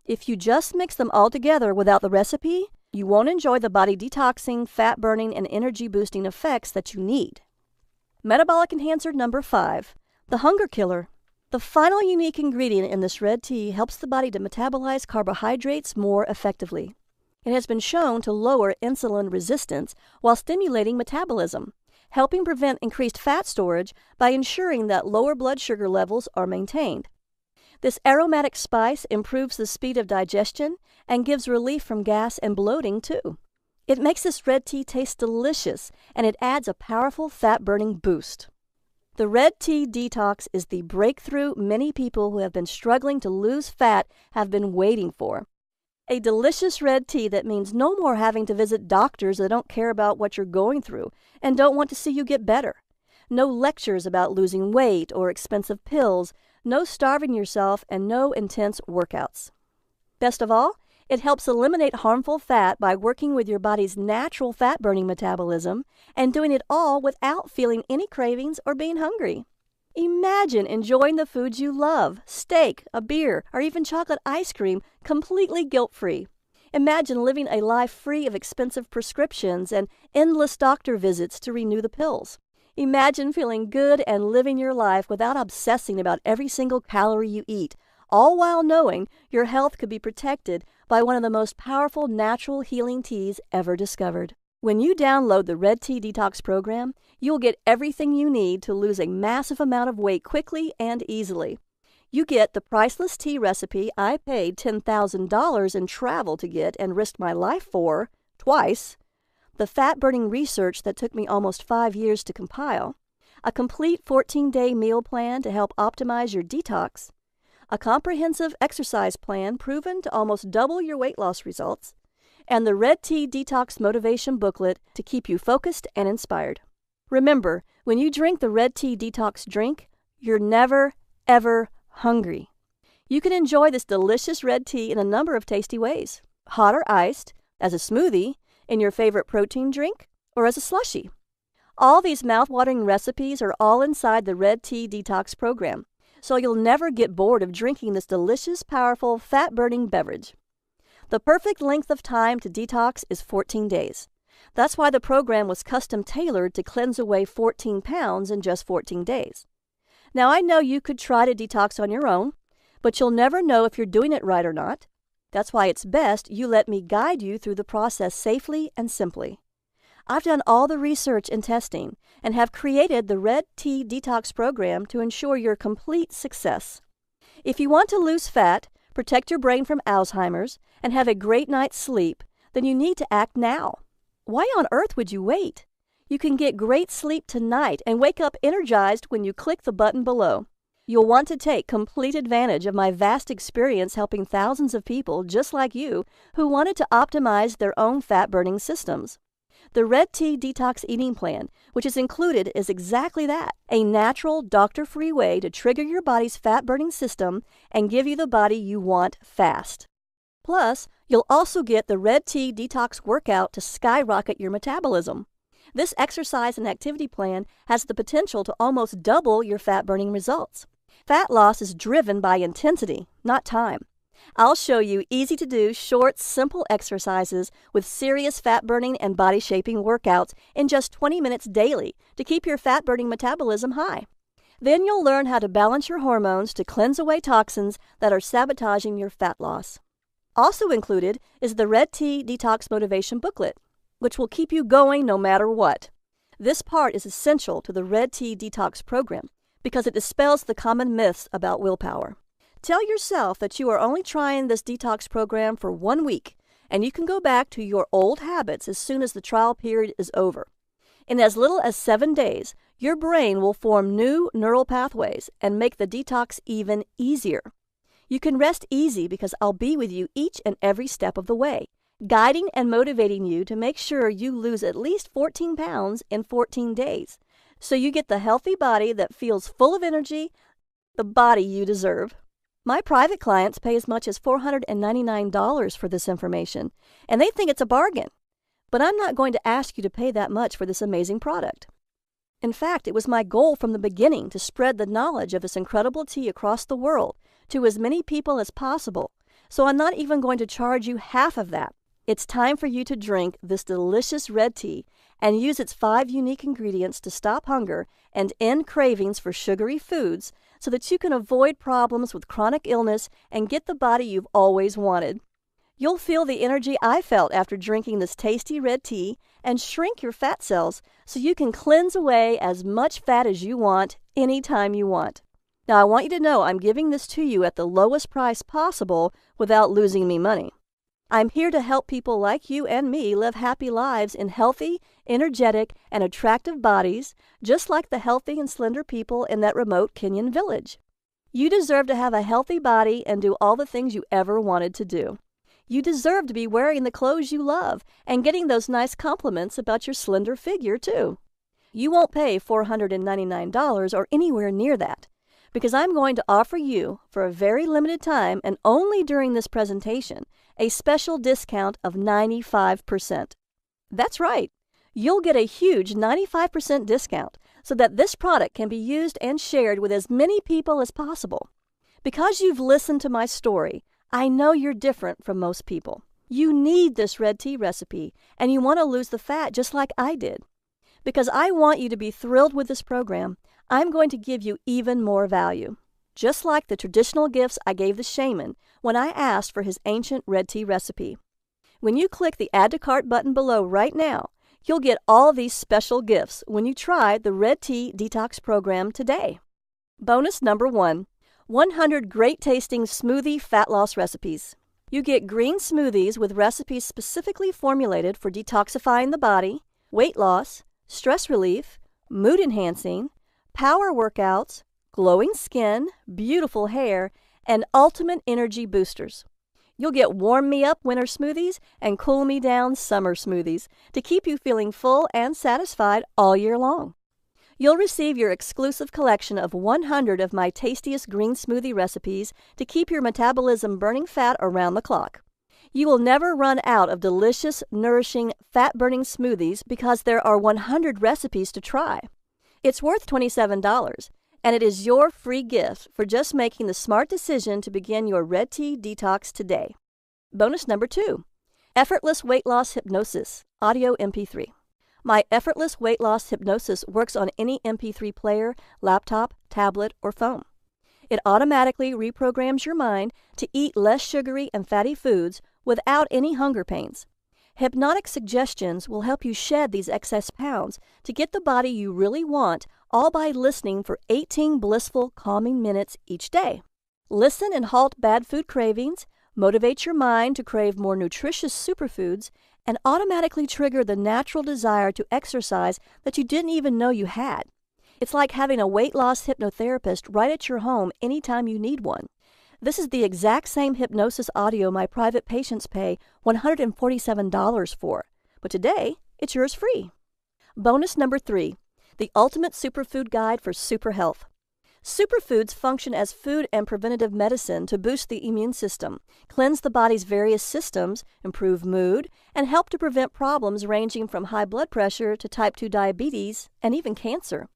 If you just mix them all together without the recipe, you won't enjoy the body detoxing, fat burning, and energy boosting effects that you need. Metabolic enhancer number 5, the hunger killer. The final unique ingredient in this red tea helps the body to metabolize carbohydrates more effectively. It has been shown to lower insulin resistance while stimulating metabolism, helping prevent increased fat storage by ensuring that lower blood sugar levels are maintained. This aromatic spice improves the speed of digestion and gives relief from gas and bloating too. It makes this red tea taste delicious, and it adds a powerful fat-burning boost. The Red Tea Detox is the breakthrough many people who have been struggling to lose fat have been waiting for. A delicious red tea that means no more having to visit doctors that don't care about what you're going through and don't want to see you get better. No lectures about losing weight or expensive pills, no starving yourself, and no intense workouts. Best of all, it helps eliminate harmful fat by working with your body's natural fat-burning metabolism and doing it all without feeling any cravings or being hungry. Imagine enjoying the foods you love, steak, a beer, or even chocolate ice cream, completely guilt-free. Imagine living a life free of expensive prescriptions and endless doctor visits to renew the pills. Imagine feeling good and living your life without obsessing about every single calorie you eat, all while knowing your health could be protected by one of the most powerful natural healing teas ever discovered. When you download the Red Tea Detox program, you'll get everything you need to lose a massive amount of weight quickly and easily. You get the priceless tea recipe I paid $10,000 in travel to get and risked my life for twice, the fat-burning research that took me almost 5 years to compile, a complete 14-day meal plan to help optimize your detox, a comprehensive exercise plan proven to almost double your weight loss results, and the Red Tea Detox Motivation Booklet to keep you focused and inspired. Remember, when you drink the Red Tea Detox drink, you're never, ever hungry. You can enjoy this delicious red tea in a number of tasty ways: hot or iced, as a smoothie, in your favorite protein drink, or as a slushie. All these mouth-watering recipes are all inside the Red Tea Detox program, so you'll never get bored of drinking this delicious, powerful, fat-burning beverage. The perfect length of time to detox is 14 days. That's why the program was custom-tailored to cleanse away 14 pounds in just 14 days. Now, I know you could try to detox on your own, but you'll never know if you're doing it right or not. That's why it's best you let me guide you through the process safely and simply. I've done all the research and testing and have created the Red Tea Detox program to ensure your complete success. If you want to lose fat, protect your brain from Alzheimer's, and have a great night's sleep, then you need to act now. Why on earth would you wait? You can get great sleep tonight and wake up energized when you click the button below. You'll want to take complete advantage of my vast experience helping thousands of people just like you who wanted to optimize their own fat-burning systems. The Red Tea Detox Eating Plan, which is included, is exactly that: a natural, doctor-free way to trigger your body's fat-burning system and give you the body you want fast. Plus, you'll also get the Red Tea Detox Workout to skyrocket your metabolism. This exercise and activity plan has the potential to almost double your fat-burning results. Fat loss is driven by intensity, not time. I'll show you easy-to-do, short, simple exercises with serious fat-burning and body-shaping workouts in just 20 minutes daily to keep your fat-burning metabolism high. Then you'll learn how to balance your hormones to cleanse away toxins that are sabotaging your fat loss. Also included is the Red Tea Detox Motivation Booklet, which will keep you going no matter what. This part is essential to the Red Tea Detox program because it dispels the common myths about willpower. Tell yourself that you are only trying this detox program for 1 week, and you can go back to your old habits as soon as the trial period is over. In as little as 7 days, your brain will form new neural pathways and make the detox even easier. You can rest easy because I'll be with you each and every step of the way, guiding and motivating you to make sure you lose at least 14 pounds in 14 days, so you get the healthy body that feels full of energy, the body you deserve. My private clients pay as much as $499 for this information, and they think it's a bargain. But I'm not going to ask you to pay that much for this amazing product. In fact, it was my goal from the beginning to spread the knowledge of this incredible tea across the world to as many people as possible, so I'm not even going to charge you half of that. It's time for you to drink this delicious red tea and use its 5 unique ingredients to stop hunger and end cravings for sugary foods so that you can avoid problems with chronic illness and get the body you've always wanted. You'll feel the energy I felt after drinking this tasty red tea and shrink your fat cells so you can cleanse away as much fat as you want anytime you want. Now, I want you to know I'm giving this to you at the lowest price possible without losing me money. I'm here to help people like you and me live happy lives in healthy, energetic, and attractive bodies, just like the healthy and slender people in that remote Kenyan village. You deserve to have a healthy body and do all the things you ever wanted to do. You deserve to be wearing the clothes you love and getting those nice compliments about your slender figure, too. You won't pay $499 or anywhere near that, because I'm going to offer you, for a very limited time and only during this presentation, a special discount of 95%. That's right. You'll get a huge 95% discount so that this product can be used and shared with as many people as possible. Because you've listened to my story, I know you're different from most people. You need this red tea recipe, and you want to lose the fat just like I did. Because I want you to be thrilled with this program, I'm going to give you even more value. Just like the traditional gifts I gave the shaman when I asked for his ancient red tea recipe. When you click the Add to Cart button below right now, you'll get all these special gifts when you try the Red Tea Detox program today. Bonus number 1. 100 great-tasting smoothie fat loss recipes. You get green smoothies with recipes specifically formulated for detoxifying the body, weight loss, stress relief, mood enhancing, power workouts, glowing skin, beautiful hair, and ultimate energy boosters. You'll get warm me up winter smoothies and cool me down summer smoothies to keep you feeling full and satisfied all year long. You'll receive your exclusive collection of 100 of my tastiest green smoothie recipes to keep your metabolism burning fat around the clock. You will never run out of delicious, nourishing, fat-burning smoothies because there are 100 recipes to try. It's worth $27, and it is your free gift for just making the smart decision to begin your red tea detox today. Bonus number 2, Effortless Weight Loss Hypnosis, Audio MP3. My effortless weight loss hypnosis works on any MP3 player, laptop, tablet, or phone. It automatically reprograms your mind to eat less sugary and fatty foods without any hunger pains. Hypnotic suggestions will help you shed these excess pounds to get the body you really want, all by listening for 18 blissful, calming minutes each day. Listen and halt bad food cravings, motivate your mind to crave more nutritious superfoods, and automatically trigger the natural desire to exercise that you didn't even know you had. It's like having a weight loss hypnotherapist right at your home anytime you need one. This is the exact same hypnosis audio my private patients pay $147 for, but today it's yours free. Bonus number 3, the Ultimate Superfood Guide for Super Health. Superfoods function as food and preventative medicine to boost the immune system, cleanse the body's various systems, improve mood, and help to prevent problems ranging from high blood pressure to type 2 diabetes and even cancer.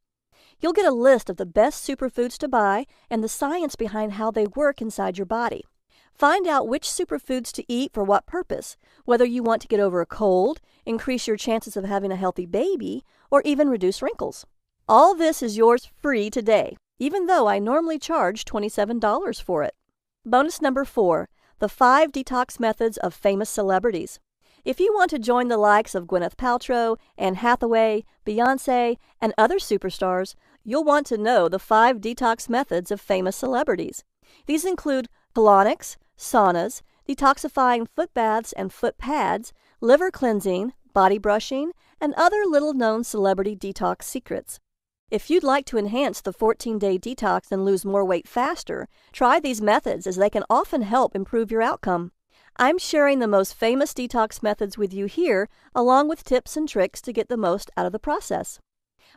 You'll get a list of the best superfoods to buy and the science behind how they work inside your body. Find out which superfoods to eat for what purpose, whether you want to get over a cold, increase your chances of having a healthy baby, or even reduce wrinkles. All this is yours free today, even though I normally charge $27 for it. Bonus number 4, the 5 detox methods of famous celebrities. If you want to join the likes of Gwyneth Paltrow, Anne Hathaway, Beyoncé, and other superstars, you'll want to know the 5 detox methods of famous celebrities. These include colonics, saunas, detoxifying foot baths and foot pads, liver cleansing, body brushing, and other little-known celebrity detox secrets. If you'd like to enhance the 14-day detox and lose more weight faster, try these methods as they can often help improve your outcome. I'm sharing the most famous detox methods with you here, along with tips and tricks to get the most out of the process.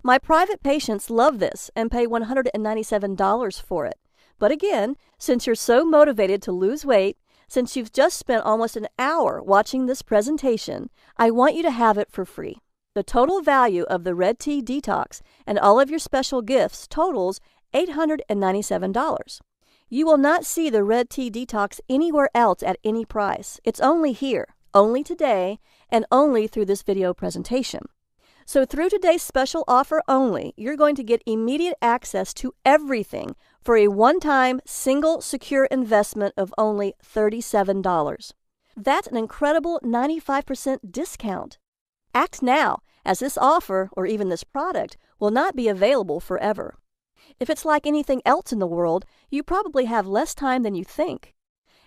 My private patients love this and pay $197 for it. But again, since you're so motivated to lose weight, since you've just spent almost an hour watching this presentation, I want you to have it for free. The total value of the Red Tea Detox and all of your special gifts totals $897. You will not see the Red Tea Detox anywhere else at any price. It's only here, only today, and only through this video presentation. So through today's special offer only, you're going to get immediate access to everything for a one-time, single, secure investment of only $37. That's an incredible 95% discount. Act now, as this offer, or even this product, will not be available forever. If it's like anything else in the world, you probably have less time than you think.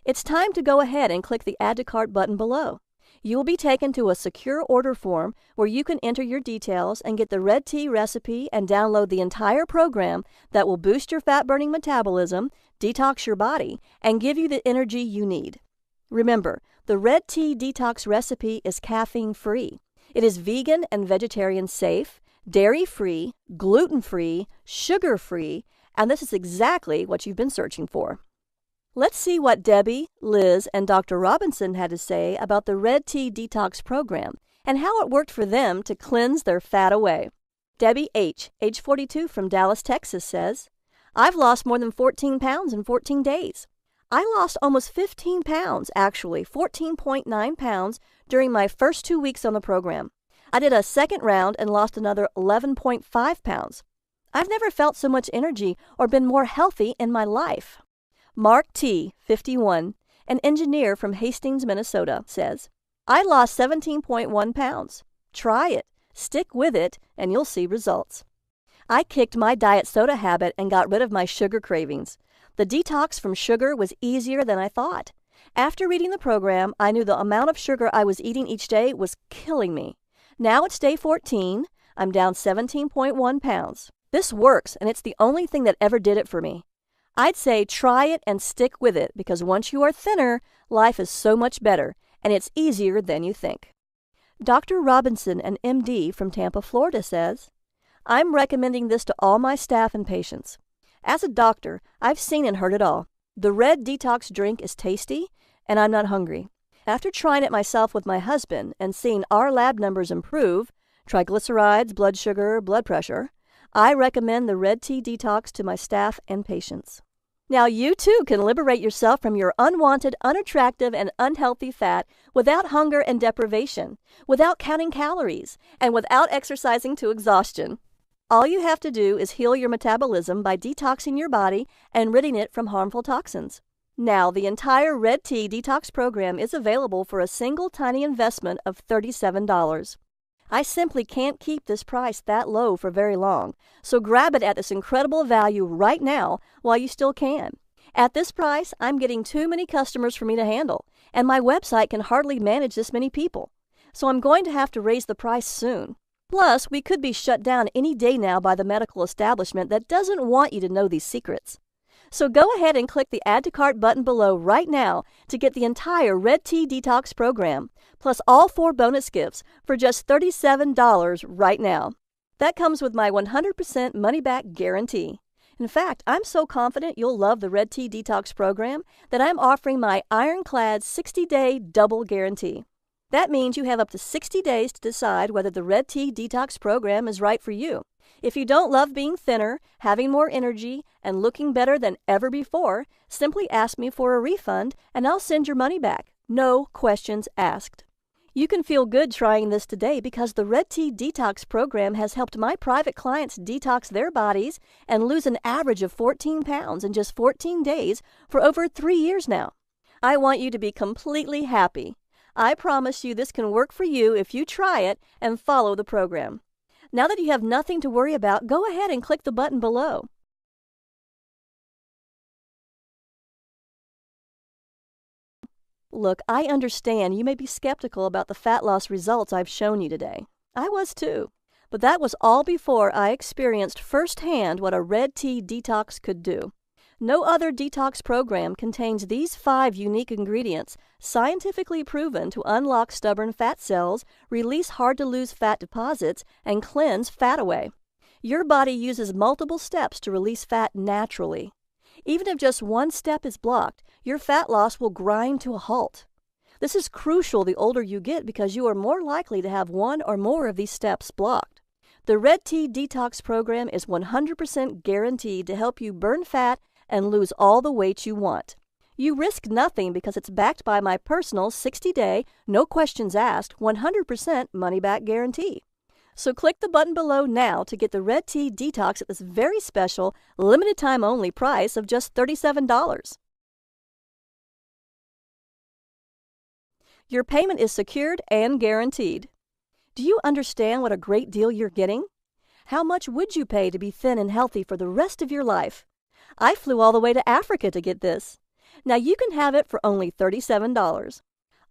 It's time to go ahead and click the Add to Cart button below. You will be taken to a secure order form where you can enter your details and get the red tea recipe and download the entire program that will boost your fat-burning metabolism, detox your body, and give you the energy you need. Remember, the Red Tea Detox recipe is caffeine-free. It is vegan and vegetarian safe, dairy-free, gluten-free, sugar-free, and this is exactly what you've been searching for. Let's see what Debbie, Liz, and Dr. Robinson had to say about the Red Tea Detox program and how it worked for them to cleanse their fat away. Debbie H., age 42 from Dallas, Texas, says, "I've lost more than 14 pounds in 14 days. I lost almost 15 pounds, actually 14.9 pounds, during my first 2 weeks on the program. I did a second round and lost another 11.5 pounds. I've never felt so much energy or been more healthy in my life." Mark T., 51, an engineer from Hastings, Minnesota, says, "I lost 17.1 pounds. Try it, stick with it, and you'll see results. I kicked my diet soda habit and got rid of my sugar cravings. The detox from sugar was easier than I thought. After reading the program, I knew the amount of sugar I was eating each day was killing me. Now it's day 14. I'm down 17.1 pounds. This works, and it's the only thing that ever did it for me. I'd say try it and stick with it, because once you are thinner, life is so much better, and it's easier than you think. Dr. Robinson, an MD from Tampa, Florida, says, I'm recommending this to all my staff and patients. As a doctor, I've seen and heard it all. The red detox drink is tasty, and I'm not hungry. After trying it myself with my husband and seeing our lab numbers improve, triglycerides, blood sugar, blood pressure, I recommend the red tea detox to my staff and patients. Now you too can liberate yourself from your unwanted, unattractive, and unhealthy fat without hunger and deprivation, without counting calories, and without exercising to exhaustion. All you have to do is heal your metabolism by detoxing your body and ridding it from harmful toxins. Now, the entire Red Tea Detox program is available for a single tiny investment of $37. I simply can't keep this price that low for very long, so grab it at this incredible value right now while you still can. At this price, I'm getting too many customers for me to handle, and my website can hardly manage this many people, so I'm going to have to raise the price soon. Plus, we could be shut down any day now by the medical establishment that doesn't want you to know these secrets. So go ahead and click the Add to Cart button below right now to get the entire Red Tea Detox program, plus all 4 bonus gifts for just $37 right now. That comes with my 100% money-back guarantee. In fact, I'm so confident you'll love the Red Tea Detox program that I'm offering my ironclad 60-day double guarantee. That means you have up to 60 days to decide whether the Red Tea Detox program is right for you. If you don't love being thinner, having more energy, and looking better than ever before, simply ask me for a refund and I'll send your money back. No questions asked. You can feel good trying this today because the Red Tea Detox program has helped my private clients detox their bodies and lose an average of 14 pounds in just 14 days for over 3 years now. I want you to be completely happy. I promise you this can work for you if you try it and follow the program. Now that you have nothing to worry about, go ahead and click the button below. Look, I understand you may be skeptical about the fat loss results I've shown you today. I was too. But that was all before I experienced firsthand what a Red Tea Detox could do. No other detox program contains these 5 unique ingredients, scientifically proven to unlock stubborn fat cells, release hard-to-lose fat deposits, and cleanse fat away. Your body uses multiple steps to release fat naturally. Even if just one step is blocked, your fat loss will grind to a halt. This is crucial the older you get because you are more likely to have one or more of these steps blocked. The Red Tea Detox program is 100% guaranteed to help you burn fat and lose all the weight you want. You risk nothing because it's backed by my personal 60-day, no questions asked, 100% money-back guarantee. So click the button below now to get the Red Tea Detox at this very special, limited-time-only price of just $37. Your payment is secured and guaranteed. Do you understand what a great deal you're getting? How much would you pay to be thin and healthy for the rest of your life? I flew all the way to Africa to get this. Now you can have it for only $37.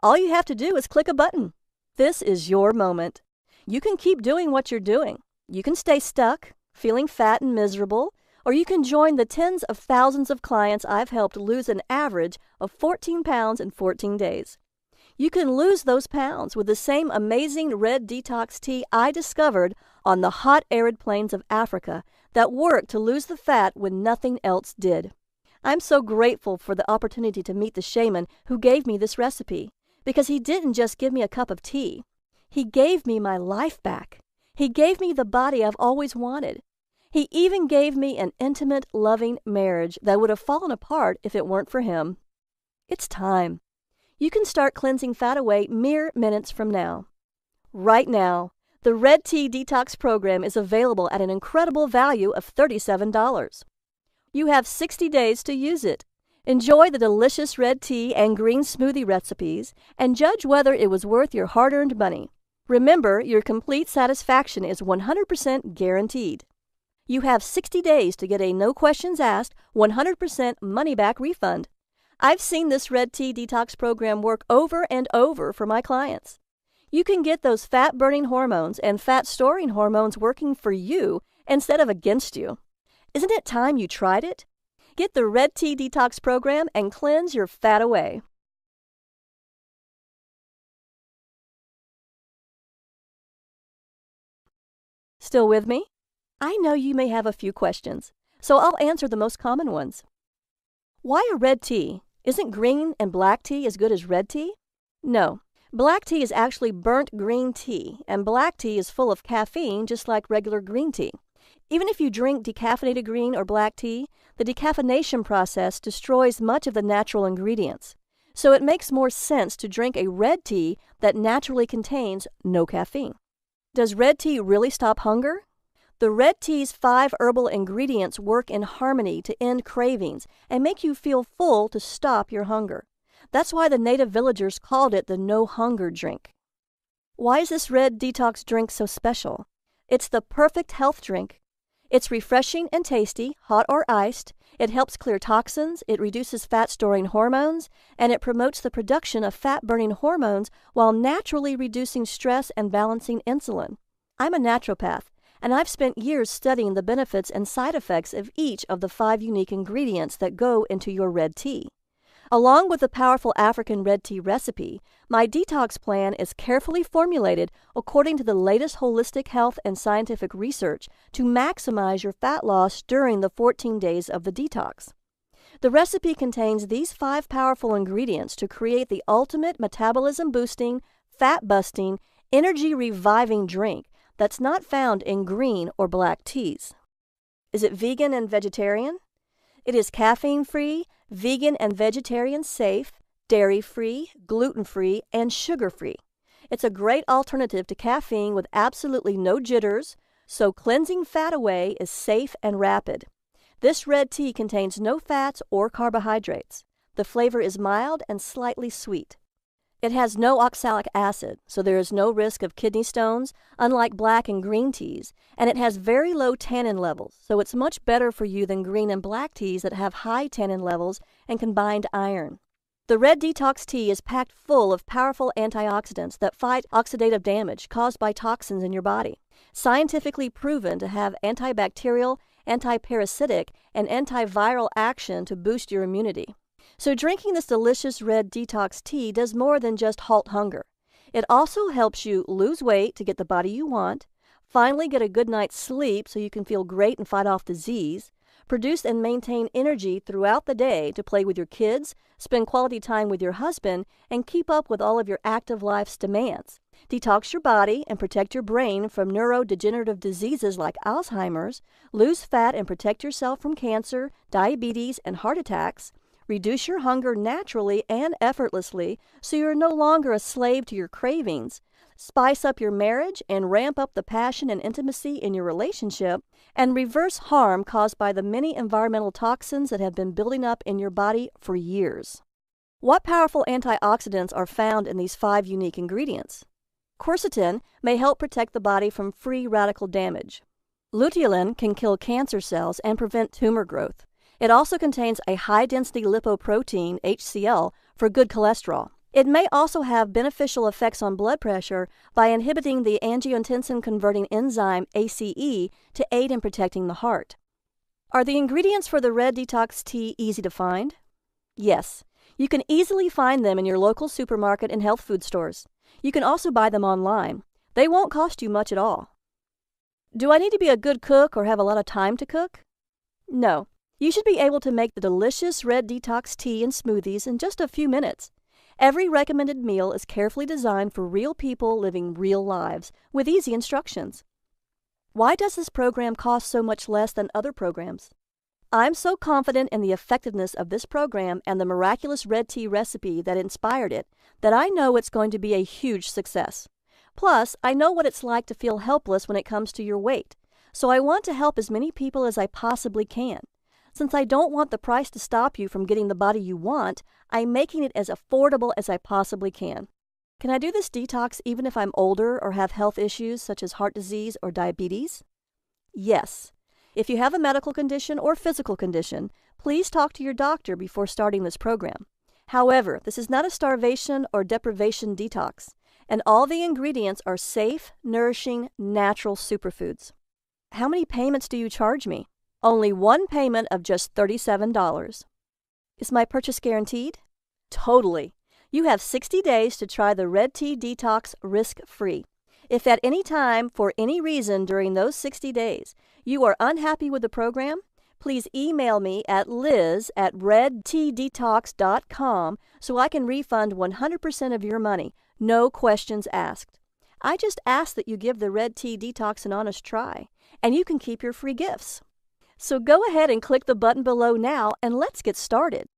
All you have to do is click a button. This is your moment. You can keep doing what you're doing. You can stay stuck, feeling fat and miserable, or you can join the tens of thousands of clients I've helped lose an average of 14 pounds in 14 days. You can lose those pounds with the same amazing red detox tea I discovered on the hot arid plains of Africa that worked to lose the fat when nothing else did. I'm so grateful for the opportunity to meet the shaman who gave me this recipe, because he didn't just give me a cup of tea. He gave me my life back. He gave me the body I've always wanted. He even gave me an intimate, loving marriage that would have fallen apart if it weren't for him. It's time. You can start cleansing fat away mere minutes from now. Right now, the Red Tea Detox program is available at an incredible value of $37. You have 60 days to use it. Enjoy the delicious red tea and green smoothie recipes and judge whether it was worth your hard-earned money. Remember, your complete satisfaction is 100% guaranteed. You have 60 days to get a no questions asked, 100% money back refund. I've seen this red tea detox program work over and over for my clients. You can get those fat-burning hormones and fat-storing hormones working for you instead of against you. Isn't it time you tried it? Get the Red Tea Detox program and cleanse your fat away. Still with me? I know you may have a few questions, so I'll answer the most common ones. Why a red tea? Isn't green and black tea as good as red tea? No. Black tea is actually burnt green tea, and black tea is full of caffeine just like regular green tea. Even if you drink decaffeinated green or black tea, the decaffeination process destroys much of the natural ingredients. So it makes more sense to drink a red tea that naturally contains no caffeine. Does red tea really stop hunger? The red tea's 5 herbal ingredients work in harmony to end cravings and make you feel full to stop your hunger. That's why the native villagers called it the no-hunger drink. Why is this red detox drink so special? It's the perfect health drink. It's refreshing and tasty, hot or iced. It helps clear toxins, it reduces fat-storing hormones, and it promotes the production of fat-burning hormones while naturally reducing stress and balancing insulin. I'm a naturopath, and I've spent years studying the benefits and side effects of each of the 5 unique ingredients that go into your red tea. Along with the powerful African red tea recipe, my detox plan is carefully formulated according to the latest holistic health and scientific research to maximize your fat loss during the 14 days of the detox. The recipe contains these 5 powerful ingredients to create the ultimate metabolism-boosting, fat-busting, energy-reviving drink that's not found in green or black teas. Is it vegan and vegetarian? It is caffeine-free, vegan and vegetarian safe, dairy-free, gluten-free, and sugar-free. It's a great alternative to caffeine with absolutely no jitters, so cleansing fat away is safe and rapid. This red tea contains no fats or carbohydrates. The flavor is mild and slightly sweet. It has no oxalic acid, so there is no risk of kidney stones, unlike black and green teas, and it has very low tannin levels, so it's much better for you than green and black teas that have high tannin levels and combined iron. The Red Detox tea is packed full of powerful antioxidants that fight oxidative damage caused by toxins in your body, scientifically proven to have antibacterial, antiparasitic, and antiviral action to boost your immunity. So drinking this delicious red detox tea does more than just halt hunger. It also helps you lose weight to get the body you want, finally get a good night's sleep so you can feel great and fight off disease, produce and maintain energy throughout the day to play with your kids, spend quality time with your husband, and keep up with all of your active life's demands. Detox your body and protect your brain from neurodegenerative diseases like Alzheimer's, lose fat and protect yourself from cancer, diabetes, and heart attacks. Reduce your hunger naturally and effortlessly so you're no longer a slave to your cravings. Spice up your marriage and ramp up the passion and intimacy in your relationship, and reverse harm caused by the many environmental toxins that have been building up in your body for years. What powerful antioxidants are found in these 5 unique ingredients? Quercetin may help protect the body from free radical damage. Luteolin can kill cancer cells and prevent tumor growth. It also contains a high-density lipoprotein, HCl, for good cholesterol. It may also have beneficial effects on blood pressure by inhibiting the angiotensin-converting enzyme ACE to aid in protecting the heart. Are the ingredients for the Red Detox tea easy to find? Yes. You can easily find them in your local supermarket and health food stores. You can also buy them online. They won't cost you much at all. Do I need to be a good cook or have a lot of time to cook? No. You should be able to make the delicious Red Detox tea and smoothies in just a few minutes. Every recommended meal is carefully designed for real people living real lives with easy instructions. Why does this program cost so much less than other programs? I'm so confident in the effectiveness of this program and the miraculous red tea recipe that inspired it that I know it's going to be a huge success. Plus, I know what it's like to feel helpless when it comes to your weight, so I want to help as many people as I possibly can. Since I don't want the price to stop you from getting the body you want, I'm making it as affordable as I possibly can. Can I do this detox even if I'm older or have health issues such as heart disease or diabetes? Yes. If you have a medical condition or physical condition, please talk to your doctor before starting this program. However, this is not a starvation or deprivation detox, and all the ingredients are safe, nourishing, natural superfoods. How many payments do you charge me? Only one payment of just $37. Is my purchase guaranteed? Totally. You have 60 days to try the Red Tea Detox risk-free. If at any time, for any reason during those 60 days, you are unhappy with the program, please email me at liz@redteadetox.com so I can refund 100% of your money, no questions asked. I just ask that you give the Red Tea Detox an honest try, and you can keep your free gifts. So go ahead and click the button below now and let's get started.